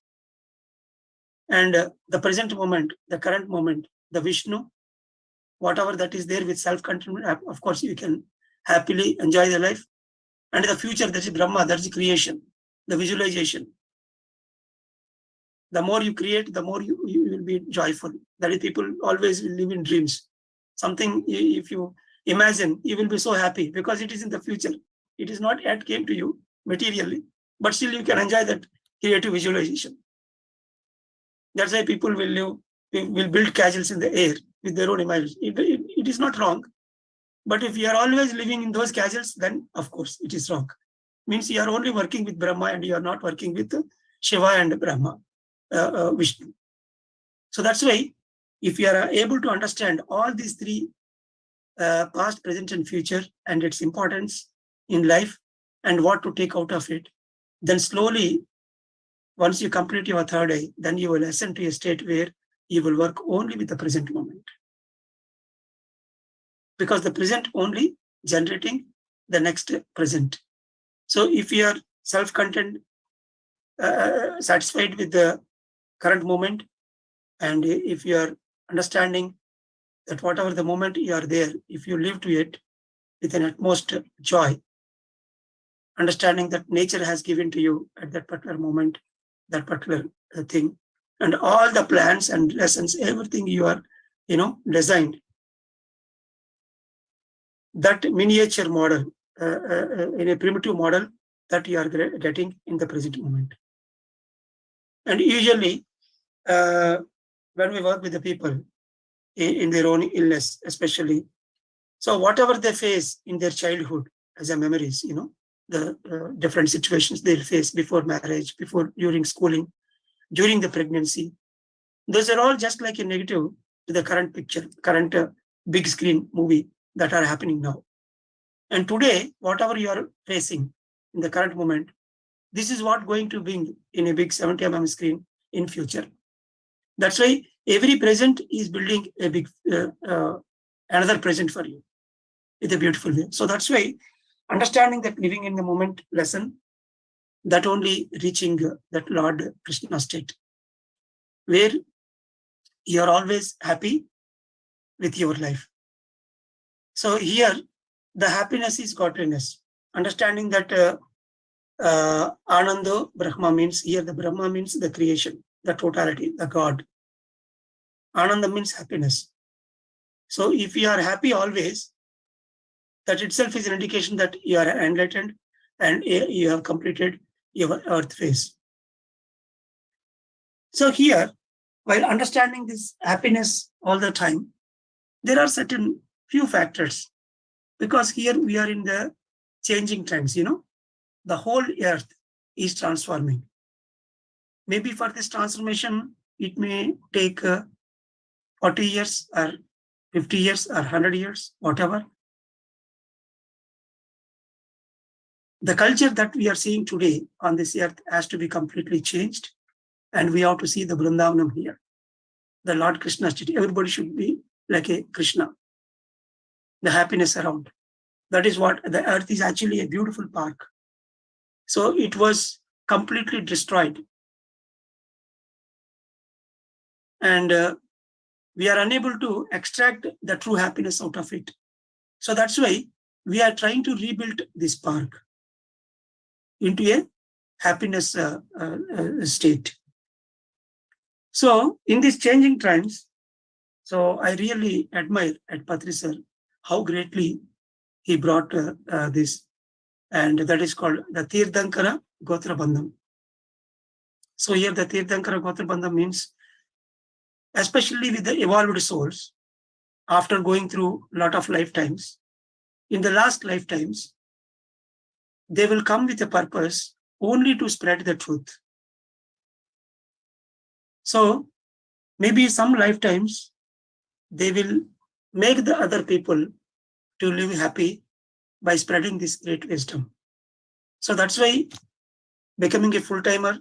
And the present moment, the current moment, the Vishnu, whatever that is there with self-contentment, of course, you can happily enjoy the life. And the future, that is Brahma, that is creation, the visualization. The more you create, the more you will be joyful. That is, people always will live in dreams. Something, if you imagine, you will be so happy because it is in the future. It is not yet came to you materially, but still you can enjoy that creative visualization. That's why people will build castles in the air with their own imagination. It is not wrong. But if you are always living in those castles, then of course it is wrong. Means you are only working with Brahma and you are not working with Shiva and Brahma, Vishnu. So that's why if you are able to understand all these three, past, present, and future, and its importance in life and what to take out of it, then slowly, once you complete your third eye, then you will ascend to a state where you will work only with the present moment. Because the present only generating the next present. So if you are self-content, satisfied with the current moment, and if you are understanding that whatever the moment you are there, if you live to it with an utmost joy, understanding that nature has given to you at that particular moment, that particular thing, and all the plans and lessons, everything you are, designed. That miniature model, in a primitive model that you are getting in the present moment. And usually, when we work with the people in their own illness, especially, so whatever they face in their childhood as a memories, the different situations they'll face before marriage, during schooling, during the pregnancy, those are all just like a negative to the current picture, current big screen movie that are happening now. And today, whatever you are facing in the current moment, this is what going to bring in a big 70 mm screen in future. That's why every present is building a big another present for you with a beautiful way. So that's why understanding that living in the moment lesson, that only reaching that Lord Krishna state, where you are always happy with your life. So here, the happiness is godliness. Understanding that Ananda Brahma means, here the Brahma means the creation, the totality, the God. Ananda means happiness. So if you are happy always, that itself is an indication that you are enlightened and you have completed your earth phase. So here, while understanding this happiness all the time, there are certain few factors, because here we are in the changing times, the whole earth is transforming. Maybe for this transformation, it may take 40 years or 50 years or 100 years, whatever. The culture that we are seeing today on this earth has to be completely changed, and we have to see the Vrindavanam here. The Lord Krishna city. Everybody should be like a Krishna. The happiness around. That is what the earth is, actually a beautiful park. So it was completely destroyed. And we are unable to extract the true happiness out of it. So that's why we are trying to rebuild this park into a happiness state. So in these changing times, so I really admire at Patri sir how greatly he brought this, and that is called the Tirthankara Gotra Bandham. So here the Tirthankara Gotra Bandham means, especially with the evolved souls, after going through a lot of lifetimes, in the last lifetimes, they will come with a purpose only to spread the truth. So maybe some lifetimes they will make the other people to live happy by spreading this great wisdom. So that's why becoming a full-timer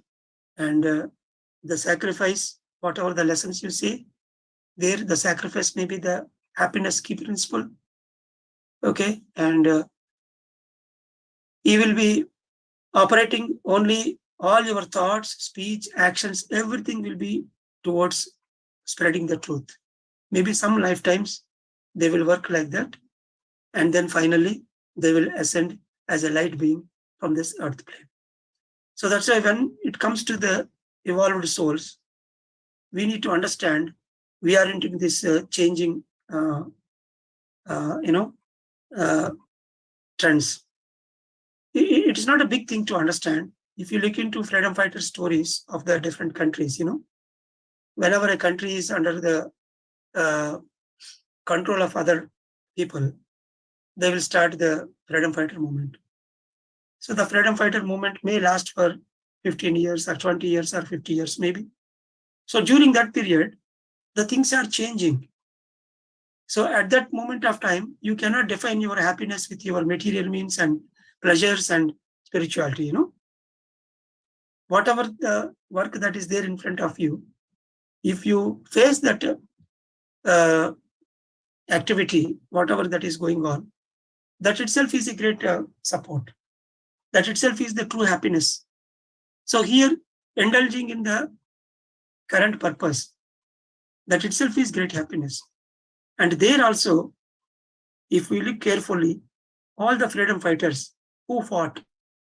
and the sacrifice, whatever the lessons you say, there the sacrifice may be the happiness key principle. Okay, and you will be operating only all your thoughts, speech, actions, everything will be towards spreading the truth. Maybe some lifetimes they will work like that, and then finally they will ascend as a light being from this earth plane. So that's why when it comes to the evolved souls, we need to understand we are into this changing, trends. It is not a big thing to understand. If you look into freedom fighter stories of the different countries, whenever a country is under the control of other people, they will start the freedom fighter movement. So the freedom fighter movement may last for 15 years or 20 years or 50 years maybe. So during that period, the things are changing. So at that moment of time, you cannot define your happiness with your material means and pleasures and spirituality, Whatever the work that is there in front of you, if you face that activity, whatever that is going on, that itself is a great support. That itself is the true happiness. So here, indulging in the current purpose, that itself is great happiness. And there also, if we look carefully, all the freedom fighters who fought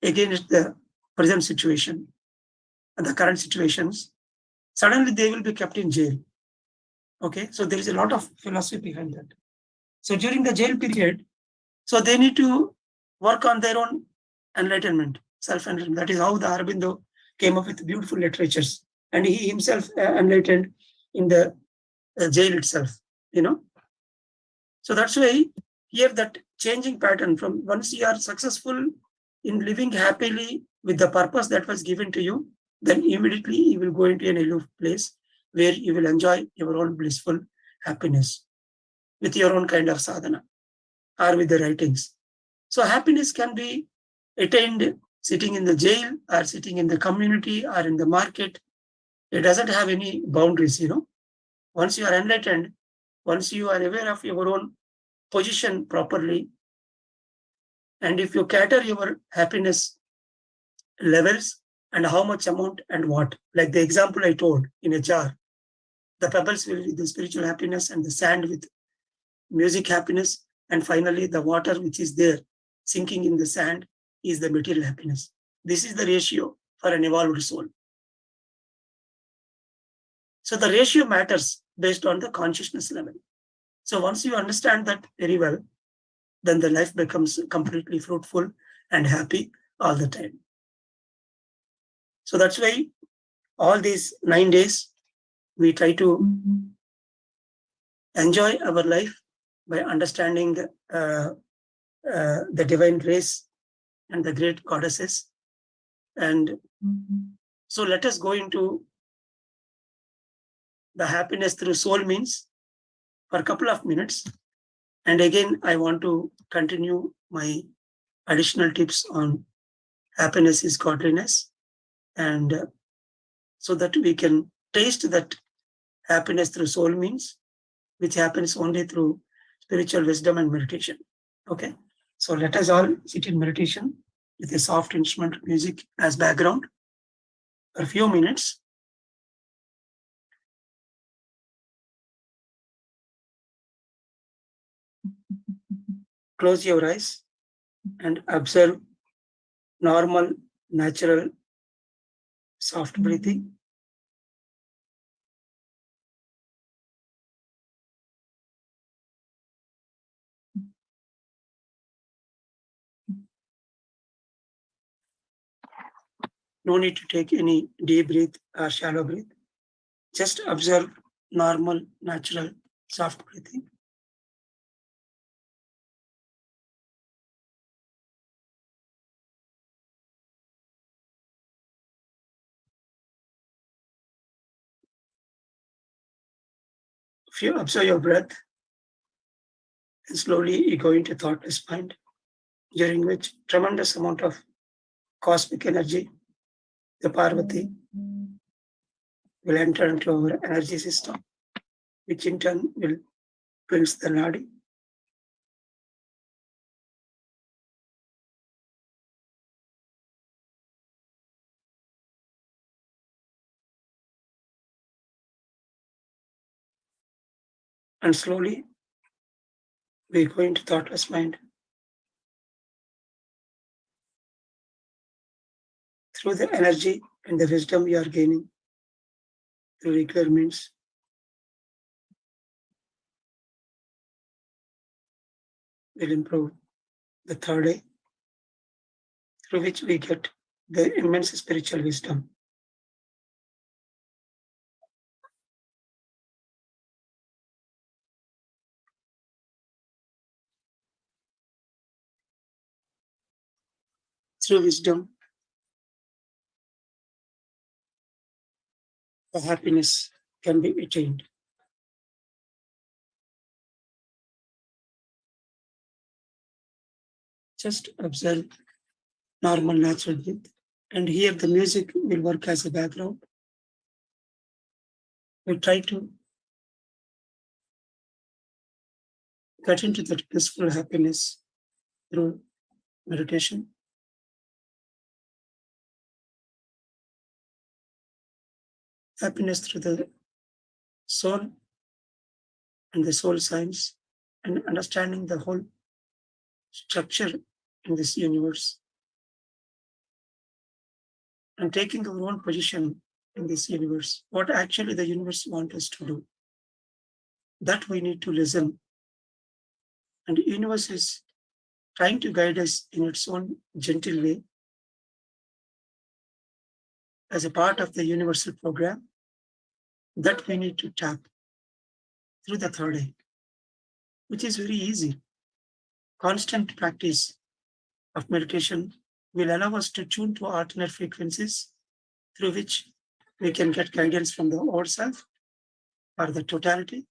against the present situation and the current situations, suddenly they will be kept in jail. Okay, so there is a lot of philosophy behind that. So during the jail period, so they need to work on their own enlightenment, self-enlightenment. That is how the Aurobindo came up with beautiful literatures. And he himself enlightened in the jail itself, So that's why here that changing pattern from once you are successful in living happily with the purpose that was given to you, then immediately you will go into an aloof place where you will enjoy your own blissful happiness with your own kind of sadhana or with the writings. So happiness can be attained sitting in the jail or sitting in the community or in the market. It doesn't have any boundaries, Once you are enlightened, once you are aware of your own position properly, and if you cater your happiness levels and how much amount and what, like the example I told in a jar, the pebbles will be the spiritual happiness and the sand with music happiness, and finally the water which is there sinking in the sand is the material happiness. This is the ratio for an evolved soul. So the ratio matters based on the consciousness level. So once you understand that very well, then the life becomes completely fruitful and happy all the time. So that's why all these 9 days, we try to enjoy our life by understanding the divine grace and the great goddesses. And so let us go into the happiness through soul means for a couple of minutes. And again, I want to continue my additional tips on happiness is godliness. And so that we can taste that happiness through soul means, which happens only through spiritual wisdom and meditation. Okay, so let us all sit in meditation with a soft instrument music as background for a few minutes. Close your eyes and observe normal, natural, soft breathing. No need to take any deep breath or shallow breath. Just observe normal, natural, soft breathing. If you observe your breath, and slowly you go into thoughtless mind, during which tremendous amount of cosmic energy, the Parvati, will enter into our energy system, which in turn will builds the nadi. And slowly we go into thoughtless mind. Through the energy and the wisdom we are gaining through regular means, will improve the third eye, through which we get the immense spiritual wisdom. Through wisdom, the happiness can be attained. Just observe normal natural breath, and here the music will work as a background. We try to get into that blissful happiness through meditation. Happiness through the soul and the soul science, and understanding the whole structure in this universe, and taking our own position in this universe, what actually the universe wants us to do. That we need to listen. And the universe is trying to guide us in its own gentle way as a part of the universal program that we need to tap through the third eye, which is very easy. Constant practice of meditation will allow us to tune to alternate frequencies through which we can get guidance from the ourself or the totality,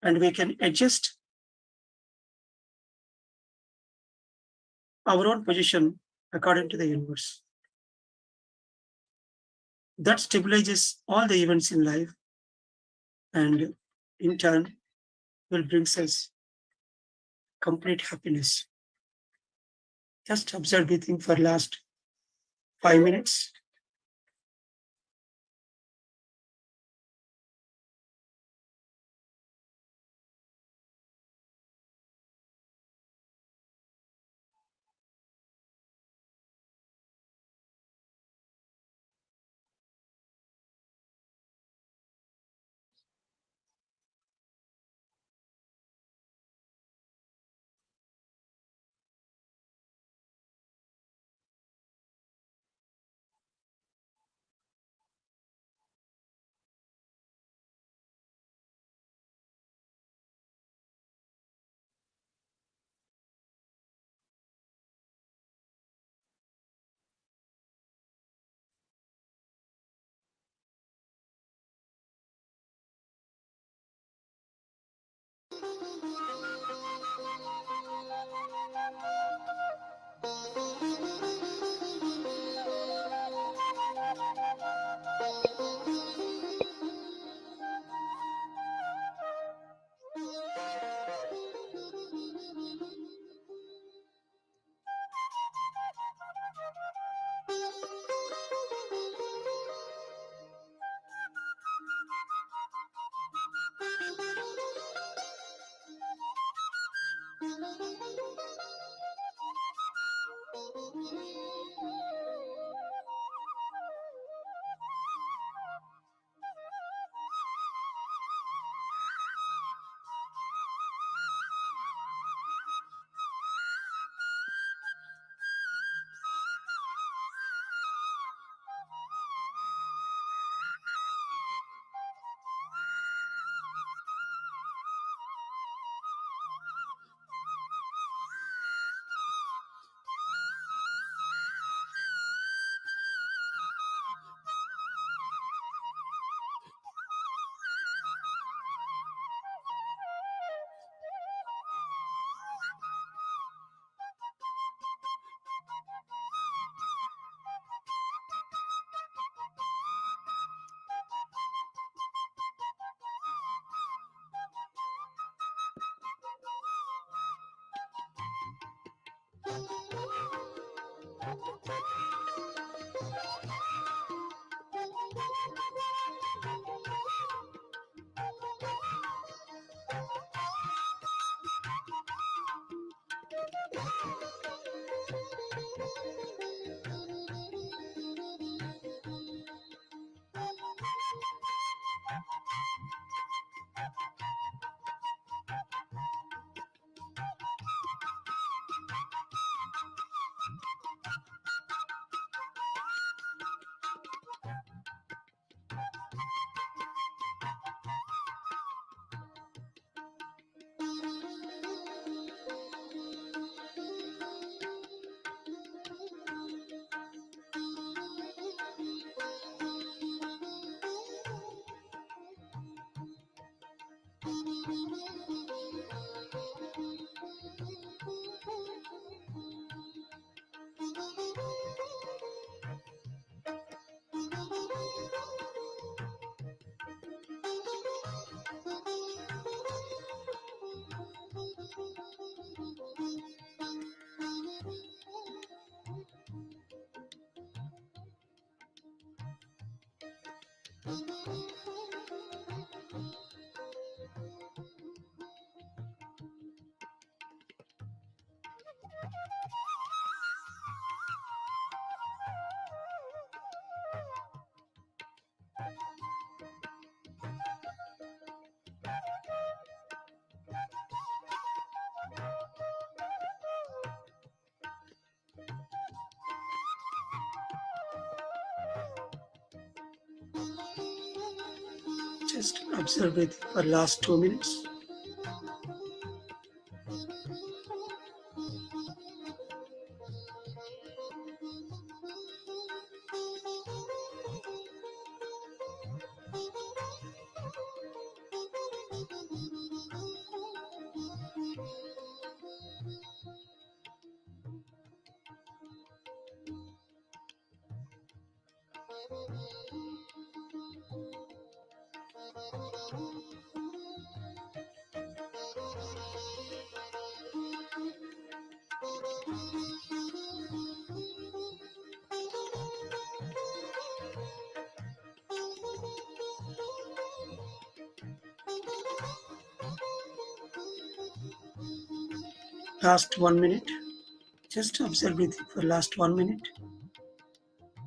and we can adjust our own position according to the universe. That stabilizes all the events in life, and in turn will bring us complete happiness. Just observe breathing for last 5 minutes. Just observe it for last 2 minutes. Last 1 minute. Just observe it for last 1 minute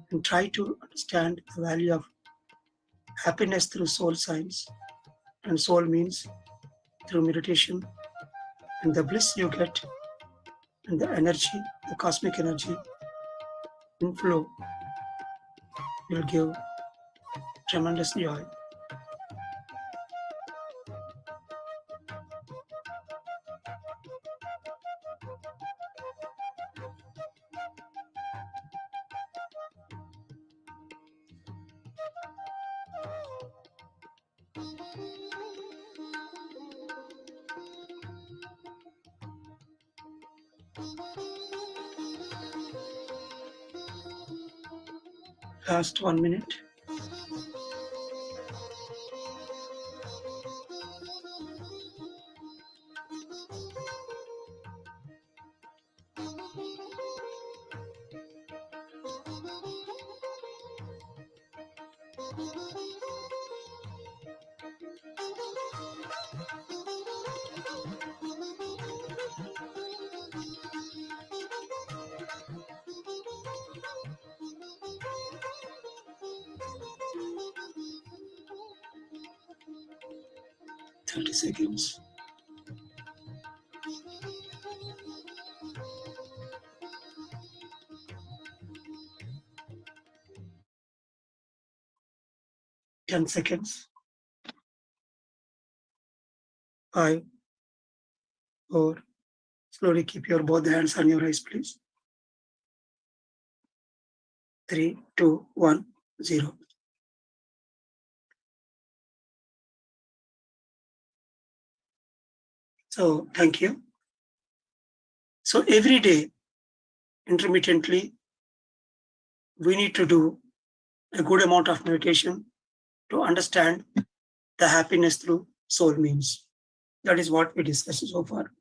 and try to understand the value of happiness through soul science. And soul means through meditation, and the bliss you get and the energy, the cosmic energy inflow will give tremendous joy. Last 1 minute. Seconds. Ten seconds. 5, 4. Slowly keep your both hands on your eyes, please. 3, 2, 1, 0. So thank you. So every day, intermittently, we need to do a good amount of meditation to understand the happiness through soul means. That is what we discussed so far.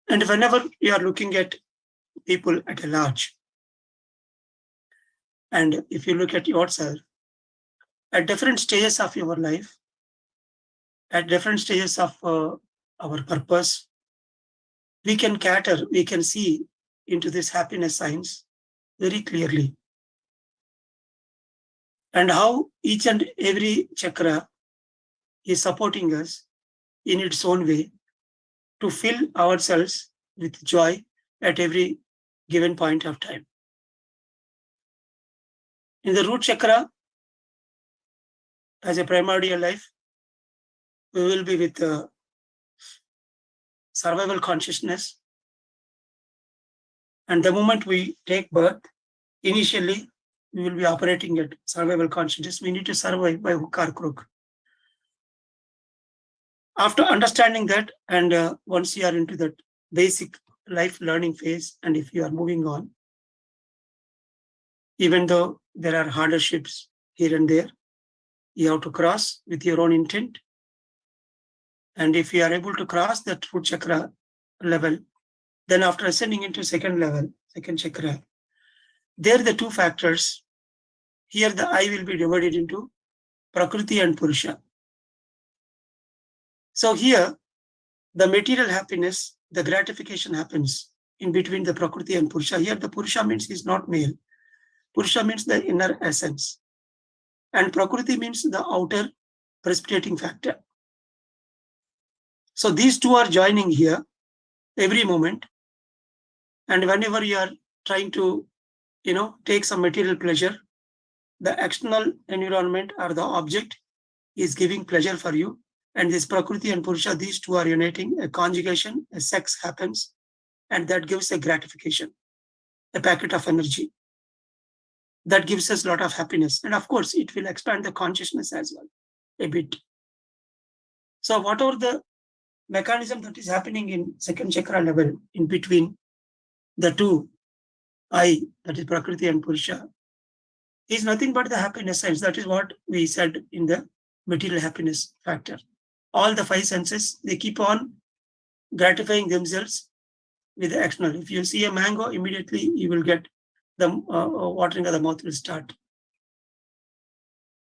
And whenever you are looking at people at a large, and if you look at yourself, at different stages of your life, at different stages of our purpose, we can see into this happiness signs very clearly. And how each and every chakra is supporting us in its own way to fill ourselves with joy at every given point of time. In the root chakra, as a primordial life, we will be with survival consciousness. And the moment we take birth, initially, we will be operating at survival consciousness. We need to survive by hook or crook. After understanding that, and once you are into that basic life learning phase, and if you are moving on, even though there are hardships here and there, you have to cross with your own intent. And if you are able to cross that root chakra level, then after ascending into second level, second chakra, there are the two factors. Here the I will be divided into Prakriti and Purusha. So here, the material happiness, the gratification happens in between the Prakriti and Purusha. Here the Purusha means is not male. Purusha means the inner essence. And Prakriti means the outer precipitating factor. So these two are joining here every moment. And whenever you are trying to, take some material pleasure, the external environment or the object is giving pleasure for you. And this Prakriti and Purusha, these two are uniting, a conjugation, a sex happens, and that gives a gratification, a packet of energy. That gives us a lot of happiness. And of course, it will expand the consciousness as well, a bit. So whatever the mechanism that is happening in second chakra level, in between the two I, that is Prakriti and Purusha, is nothing but the happiness sense. That is what we said in the material happiness factor. All the five senses, they keep on gratifying themselves with the external. If you see a mango, immediately you will get the watering of the mouth will start.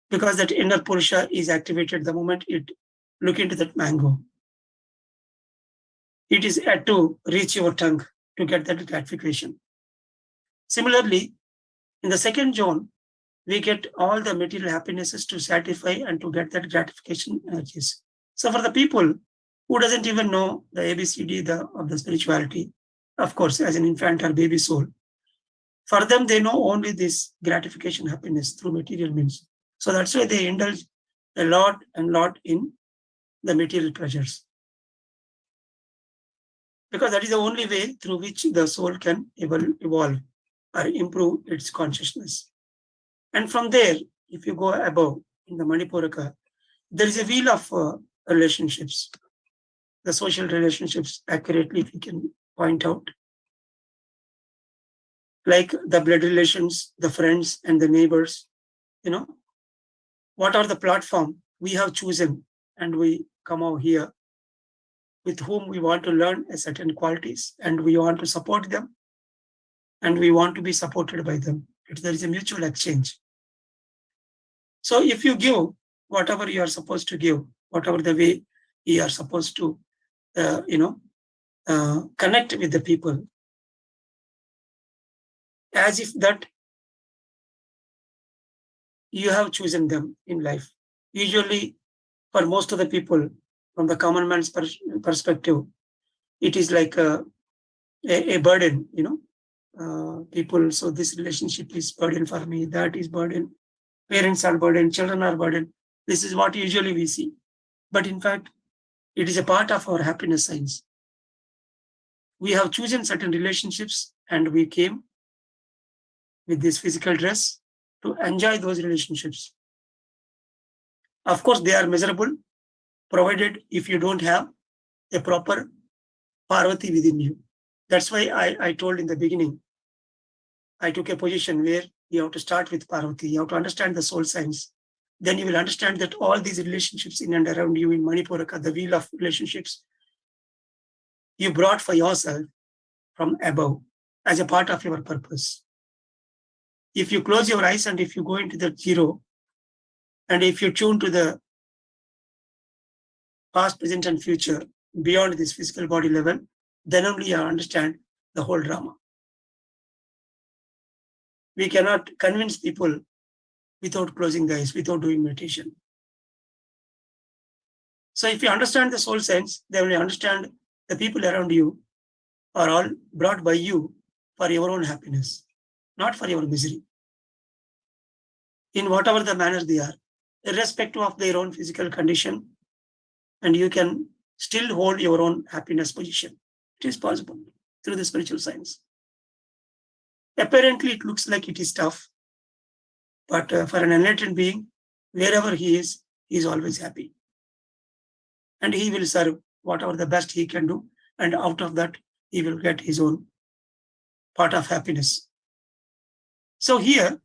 Because that inner Purusha is activated the moment it look into that mango. It is yet to reach your tongue to get that gratification. Similarly, in the second zone, we get all the material happinesses to satisfy and to get that gratification energies. So for the people who doesn't even know the ABCD of the spirituality, of course, as an infant or baby soul, for them, they know only this gratification happiness through material means. So that's why they indulge a lot in the material pleasures. Because that is the only way through which the soul can evolve or improve its consciousness. And from there, if you go above in the Manipuraka, there is a wheel of relationships, the social relationships accurately, if you can point out. Like the blood relations, the friends and the neighbors, what are the platform we have chosen and we come out here with whom we want to learn a certain qualities and we want to support them and we want to be supported by them. There is a mutual exchange. So if you give whatever you are supposed to give, whatever the way you are supposed to, connect with the people, as if that you have chosen them in life. Usually, for most of the people, from the common man's perspective, it is like a burden, people. So this relationship is burden for me, that is burden. Parents are burden, children are burden. This is what usually we see. But in fact, it is a part of our happiness science. We have chosen certain relationships and we came with this physical dress to enjoy those relationships. Of course, they are miserable, provided if you don't have a proper Parvati within you. That's why I told in the beginning, I took a position where you have to start with Parvati. You have to understand the soul science. Then you will understand that all these relationships in and around you in Manipuraka, the wheel of relationships, you brought for yourself from above as a part of your purpose. If you close your eyes and if you go into the zero, and if you tune to the past, present, and future beyond this physical body level, then only you understand the whole drama. We cannot convince people without closing the eyes, without doing meditation. So if you understand the soul sense, then you understand the people around you are all brought by you for your own happiness, not for your misery. In whatever the manner they are, irrespective of their own physical condition, and you can still hold your own happiness position. It is possible through the spiritual science. Apparently, it looks like it is tough, but for an enlightened being, wherever he is always happy. And he will serve whatever the best he can do, and out of that, he will get his own part of happiness. So here,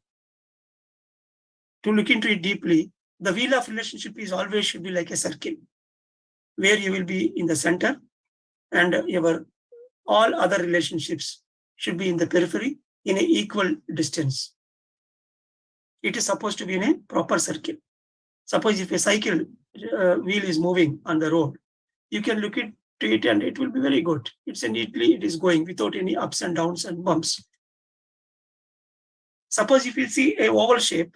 to look into it deeply, the wheel of relationship is always should be like a circle, where you will be in the center, and your all other relationships should be in the periphery in an equal distance. It is supposed to be in a proper circle. Suppose if a cycle wheel is moving on the road, you can look into it and it will be very good. It's neatly, it is going without any ups and downs and bumps. Suppose if you see a oval shape,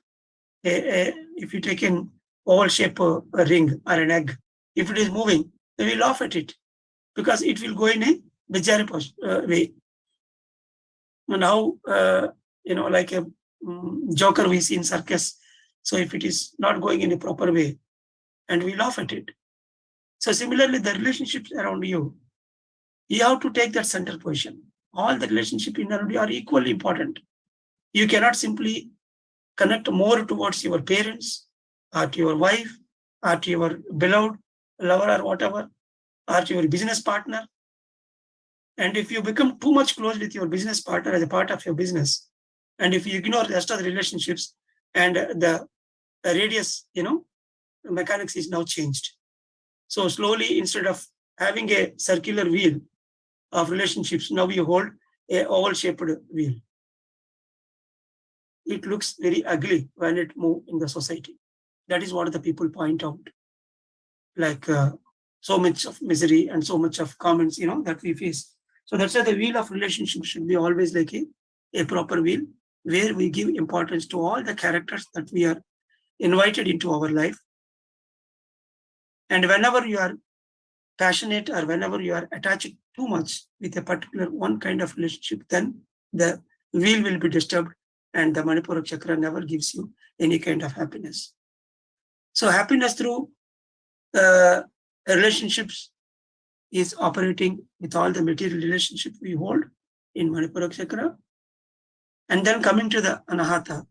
if you take an oval shape a ring or an egg, if it is moving, they will laugh at it because it will go in a bizarre way. Now, like a joker we see in circus. So if it is not going in a proper way, and we laugh at it. So similarly, the relationships around you have to take that center position. All the relationships in around you are equally important. You cannot simply connect more towards your parents, or to your wife, or to your beloved lover or whatever, or to your business partner. And if you become too much close with your business partner as a part of your business, and if you ignore the rest of the relationships, and the radius, mechanics is now changed. So slowly, instead of having a circular wheel of relationships, now you hold a oval-shaped wheel. It looks very ugly when it moves in the society. That is what the people point out. Like so much of misery and so much of comments, that we face. So that's why the wheel of relationships should be always like a proper wheel, where we give importance to all the characters that we are invited into our life. And whenever you are passionate or whenever you are attached too much with a particular one kind of relationship, then the wheel will be disturbed and the Manipura chakra never gives you any kind of happiness. So happiness through relationships is operating with all the material relationships we hold in Manipura chakra. And then coming to the Anahata,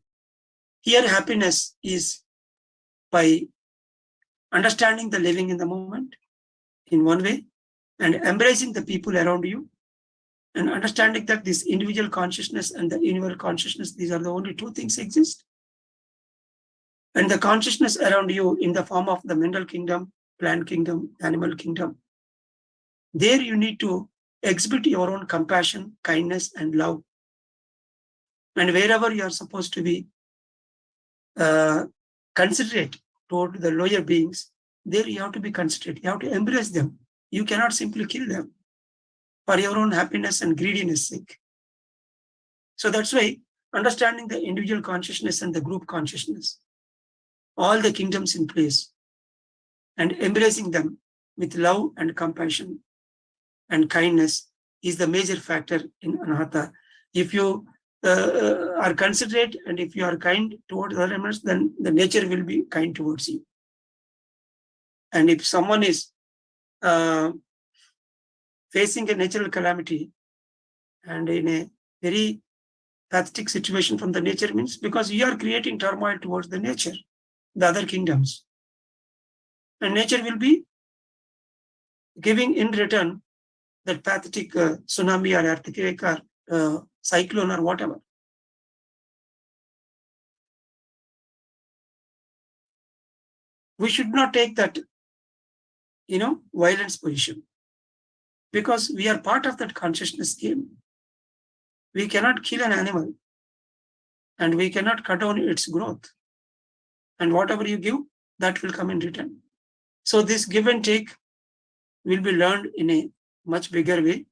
here happiness is by understanding the living in the moment in one way, and embracing the people around you, and understanding that this individual consciousness and the universal consciousness, these are the only two things exist. And the consciousness around you in the form of the mineral kingdom, plant kingdom, animal kingdom, there you need to exhibit your own compassion, kindness, and love. And wherever you are supposed to be considerate toward the lower beings, there you have to be considerate. You have to embrace them. You cannot simply kill them for your own happiness and greediness sake. So that's why understanding the individual consciousness and the group consciousness, all the kingdoms in place, and embracing them with love and compassion and kindness is the major factor in Anahata. If you are considerate and if you are kind towards other animals, then the nature will be kind towards you. And if someone is facing a natural calamity and in a very pathetic situation from the nature, means because you are creating turmoil towards the nature, the other kingdoms. And nature will be giving in return that pathetic tsunami or earthquake or cyclone or whatever. We should not take that, violence position. because we are part of that consciousness game. We cannot kill an animal and we cannot cut down its growth. And whatever you give, that will come in return. So this give and take will be learned in a much bigger way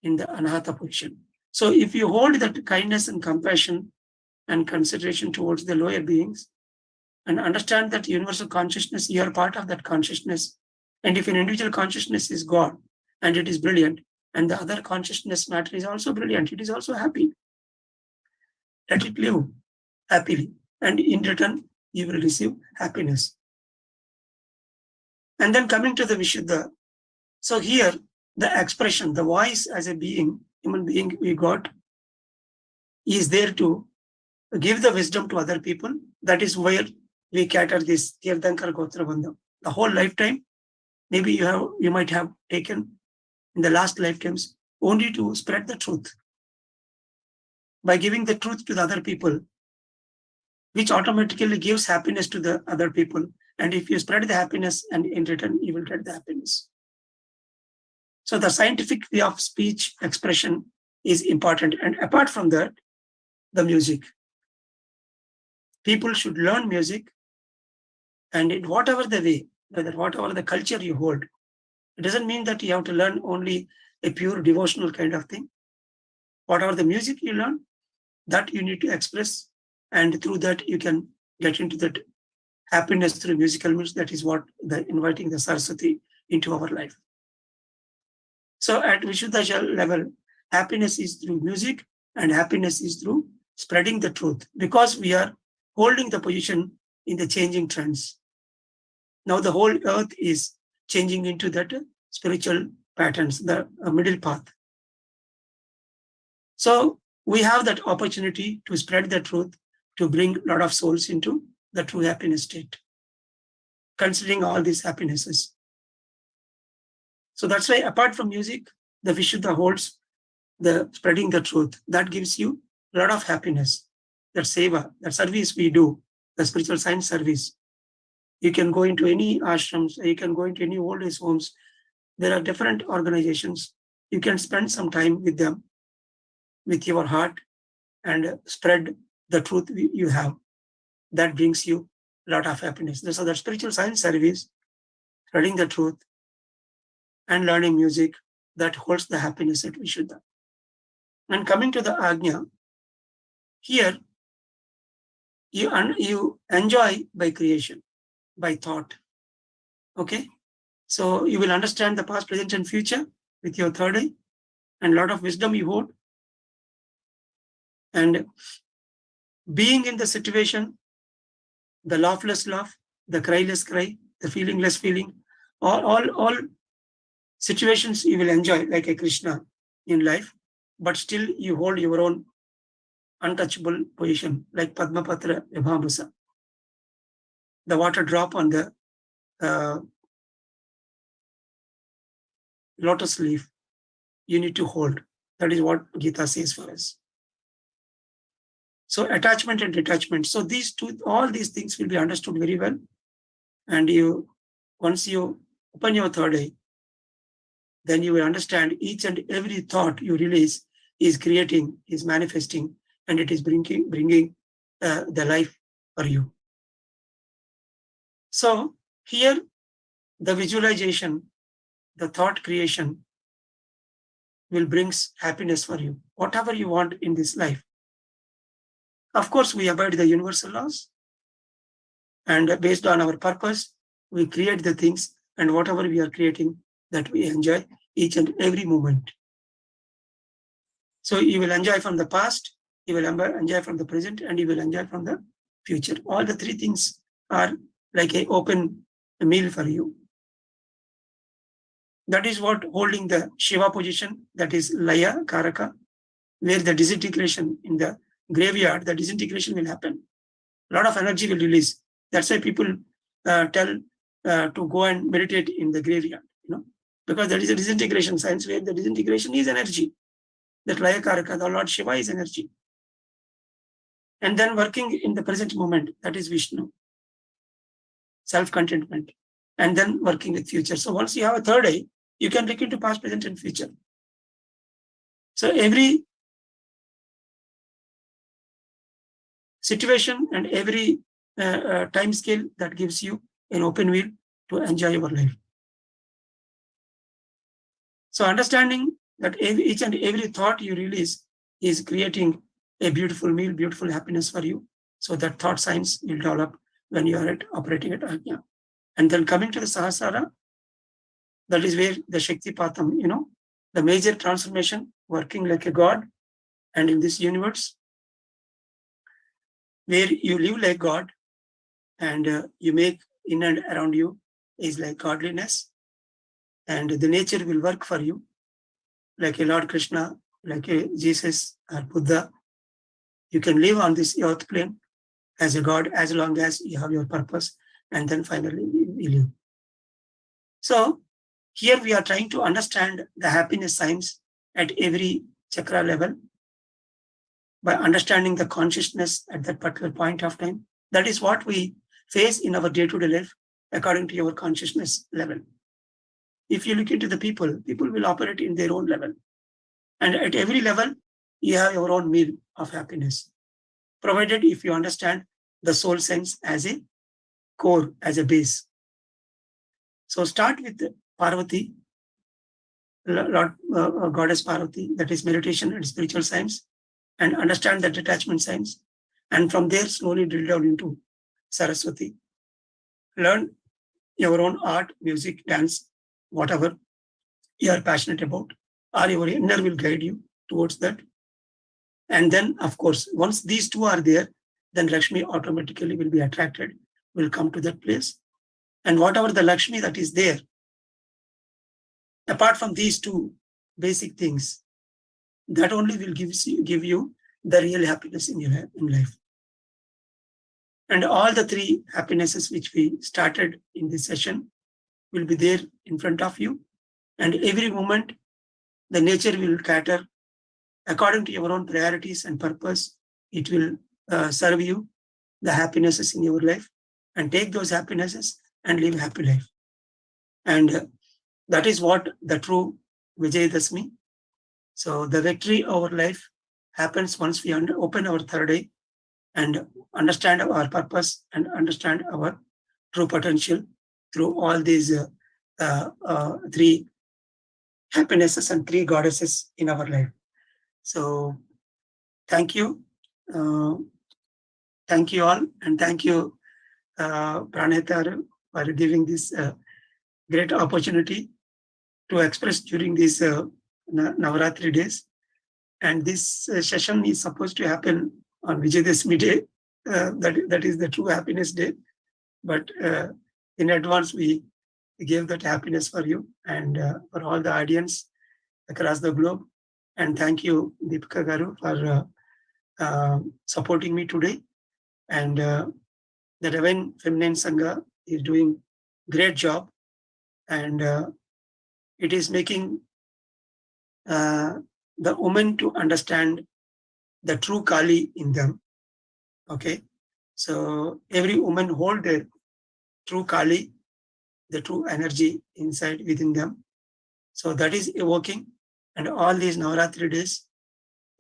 in the anahata position. So if you hold that kindness and compassion and consideration towards the lower beings and understand that universal consciousness, you are part of that consciousness. And if an individual consciousness is God and it is brilliant, and the other consciousness matter is also brilliant, it is also happy. Let it live happily. And in return, you will receive happiness. And then coming to the Vishuddha. So here, the expression, the voice as a being, human being we got, is there to give the wisdom to other people. That is where we cater this Tirthankar Gotra Bandham. The whole lifetime, maybe you might have taken in the last lifetimes only to spread the truth. By giving the truth to the other people, which automatically gives happiness to the other people. And if you spread the happiness, and in return, you will get the happiness. So the scientific way of speech expression is important. And apart from that, the music. People should learn music, and in whatever the way, whatever the culture you hold, it doesn't mean that you have to learn only a pure devotional kind of thing. Whatever the music you learn, that you need to express, and through that you can get into that happiness through musical means. That is what the inviting the Saraswati into our life. So at Vishuddha level, happiness is through music and happiness is through spreading the truth, because we are holding the position in the changing trends. Now the whole earth is changing into that spiritual patterns, the middle path. So we have that opportunity to spread the truth, to bring a lot of souls into the true happiness state, considering all these happinesses. So that's why apart from music, the Vishuddha holds the spreading the truth. That gives you a lot of happiness. That seva, that service we do, the spiritual science service. You can go into any ashrams, you can go into any old age homes. There are different organizations. You can spend some time with them, with your heart, and spread the truth you have. That brings you a lot of happiness. So the spiritual science service, spreading the truth, and learning music, that holds the happiness at Vishuddha. And coming to the Ajna, here you enjoy by creation, by thought. Okay? So you will understand the past, present, and future with your third eye, and a lot of wisdom you hold. And being in the situation, the laughless laugh, the cryless cry, the feelingless feeling, all situations you will enjoy like a Krishna in life, but still you hold your own untouchable position, like Padmapatra Vibhambusa. The water drop on the lotus leaf, you need to hold. That is what Gita says for us. So attachment and detachment. So all these things will be understood very well. And once you open your third eye, then you will understand each and every thought you release is creating, is manifesting, and it is bringing the life for you. So here, the visualization, the thought creation will bring happiness for you, whatever you want in this life. Of course, we abide the universal laws, and based on our purpose, we create the things, and whatever we are creating, that we enjoy each and every moment. So you will enjoy from the past, you will enjoy from the present, and you will enjoy from the future. All the three things are like an open meal for you. That is what holding the Shiva position, that is Laya, Karaka, where the disintegration in the graveyard, the disintegration will happen. A lot of energy will release. That's why people tell to go and meditate in the graveyard, because there is a disintegration science where the disintegration is energy. That Laya Karaka, the Lord Shiva, is energy. And then working in the present moment, that is Vishnu. Self-contentment. And then working with future. So once you have a third eye, You can look into past, present, and future. So every situation and every time scale that gives you an open wheel to enjoy your life. So understanding that each and every thought you release is creating a beautiful meal, beautiful happiness for you. So that thought science will develop when you are operating at Ajna. And then coming to the Sahasrara, that is where the Shakti Patham, the major transformation, working like a god, and in this universe, where you live like God, and you make in and around you is like godliness, and the nature will work for you, like a Lord Krishna, like a Jesus or Buddha. You can live on this earth plane as a God as long as you have your purpose, and then finally you live. So here we are trying to understand the happiness science at every chakra level by understanding the consciousness at that particular point of time. That is what we face in our day-to-day life according to your consciousness level. If you look into the people will operate in their own level. And at every level, you have your own meal of happiness, provided if you understand the soul sense as a core, as a base. So start with Parvati, Lord, Goddess Parvati, that is meditation and spiritual science, and understand the detachment science. And from there, slowly drill down into Saraswati. Learn your own art, music, dance, whatever you are passionate about, or your inner will guide you towards that. And then, of course, once these two are there, then Lakshmi automatically will be attracted, will come to that place. And whatever the Lakshmi that is there, apart from these two basic things, that only will give you the real happiness in your life. And all the three happinesses which we started in this session will be there in front of you. And every moment, the nature will cater according to your own priorities and purpose. It will serve you the happinesses in your life, and take those happinesses and live a happy life. And that is what the true Vijayadashmi. So the victory over life happens once we open our third eye and understand our purpose and understand our true potential through all these three happinesses and three goddesses in our life. So thank you. Thank you all, and thank you, Praneta, for giving this great opportunity to express during these Navaratri days. And this session is supposed to happen on Vijayadashmi day. That is the true happiness day. But in advance, we gave that happiness for you and for all the audience across the globe. And thank you, Deepika Garu, for supporting me today. And the Divine Feminine Sangha is doing great job, and it is making the women to understand the true Kali in them. Okay, so every woman hold their true Kali, the true energy inside within them. So that is evoking, and all these Navaratri days,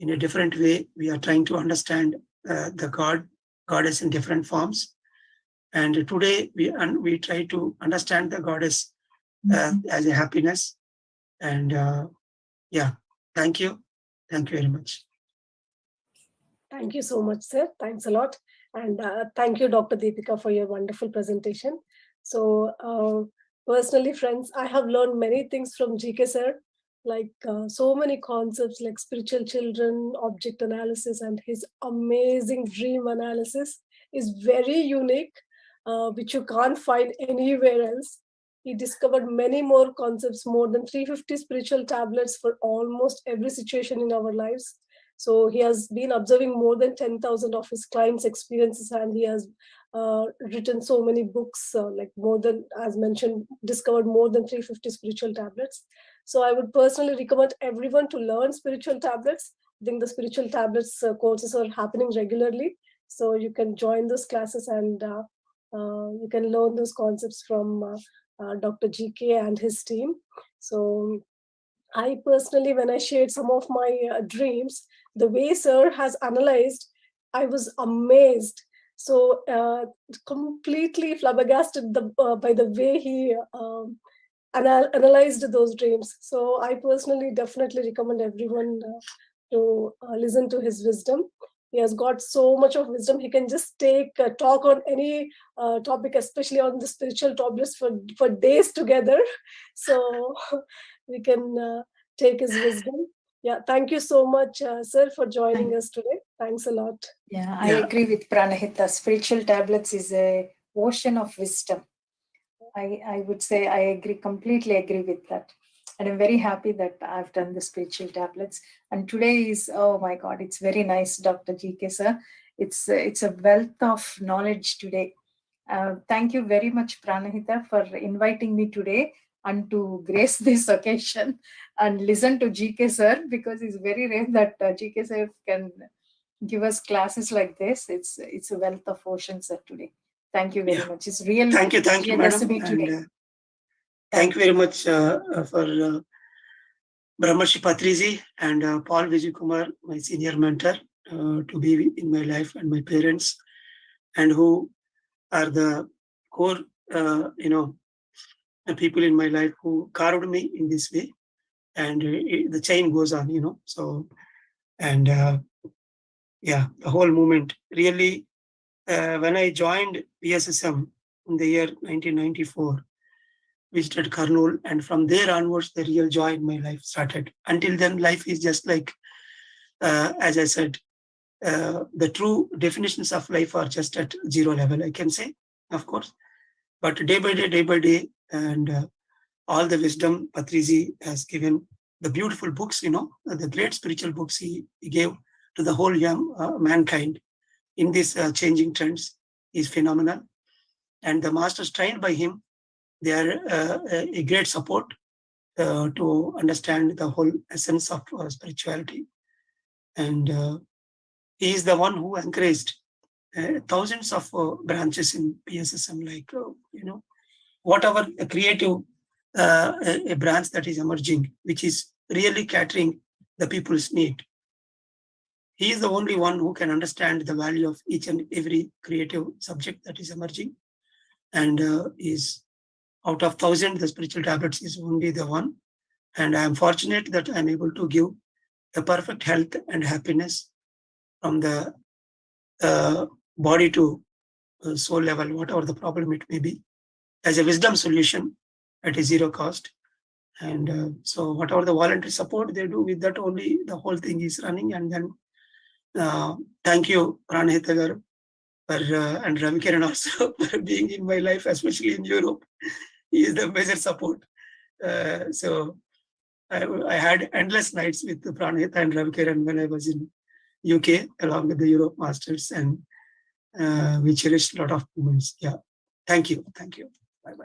in a different way, we are trying to understand the goddess in different forms. And today we try to understand the goddess as a happiness. And yeah, thank you very much. Thank you so much, sir. Thanks a lot. And thank you, Dr. Deepika, for your wonderful presentation. So personally, friends, I have learned many things from GK sir, like so many concepts like spiritual children, object analysis, and his amazing dream analysis is very unique, which you can't find anywhere else. He discovered many more concepts, more than 350 spiritual tablets for almost every situation in our lives. So he has been observing more than 10,000 of his clients' experiences, and he has written so many books, like more than, as mentioned, discovered more than 350 spiritual tablets. So I would personally recommend everyone to learn spiritual tablets. I think the spiritual tablets courses are happening regularly. So you can join those classes, and you can learn those concepts from Dr. GK and his team. So I personally, when I shared some of my dreams, the way Sir has analyzed, I was amazed. So completely flabbergasted by the way he analyzed those dreams. So I personally definitely recommend everyone to listen to his wisdom. He has got so much of wisdom. He can just take talk on any topic, especially on the spiritual topics for days together. So we can take his wisdom. Yeah, thank you so much, sir, for joining us today. Thanks a lot. Yeah, I agree with Pranahita. Spiritual tablets is a ocean of wisdom. I would say I completely agree with that. And I'm very happy that I've done the spiritual tablets. And today is, oh my God, it's very nice, Dr. GK sir. It's a wealth of knowledge today. Thank you very much, Pranahita, for inviting me today and to grace this occasion and listen to GK sir, because it's very rare that GK sir can give us classes like this. It's a wealth of ocean, sir, today. Thank you very much. It's real. Thank you, madam. And thank you very much for Brahmarshi Patriji and Paul Vijay Kumar, my senior mentor, to be in my life, and my parents, and who are the core, the people in my life who carved me in this way. And the chain goes on. So, and yeah, the whole movement really. When I joined PSSM in the year 1994, visited Kurnool, and from there onwards, the real joy in my life started. Until then, life is just like, as I said, the true definitions of life are just at zero level, I can say, of course. But day by day, and all the wisdom Patriji has given, the beautiful books, the great spiritual books he gave to the whole young mankind in these changing trends is phenomenal. And the masters trained by him, they are a great support to understand the whole essence of spirituality. And he is the one who encouraged thousands of branches in PSSM, like, whatever a creative a branch that is emerging, which is really catering the people's need. He is the only one who can understand the value of each and every creative subject that is emerging, and is out of 1,000, the spiritual tablets is only the one. And I am fortunate that I am able to give a perfect health and happiness from the body to soul level, whatever the problem it may be, as a wisdom solution at a zero cost. And so whatever the voluntary support they do, with that only the whole thing is running. And then thank you, Pranahita garu, and Ravikiran also for being in my life, especially in Europe. He is the major support. So I had endless nights with Pranahita and Ravikiran when I was in UK along with the Europe Masters, and we cherished a lot of moments. Yeah. Thank you. Bye-bye.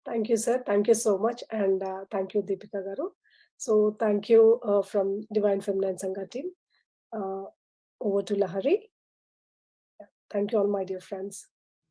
Thank you, sir. Thank you so much. And thank you, Deepika Garu. So thank you from Divine Feminine Sangha team. Over to Lahari. Thank you all, my dear friends.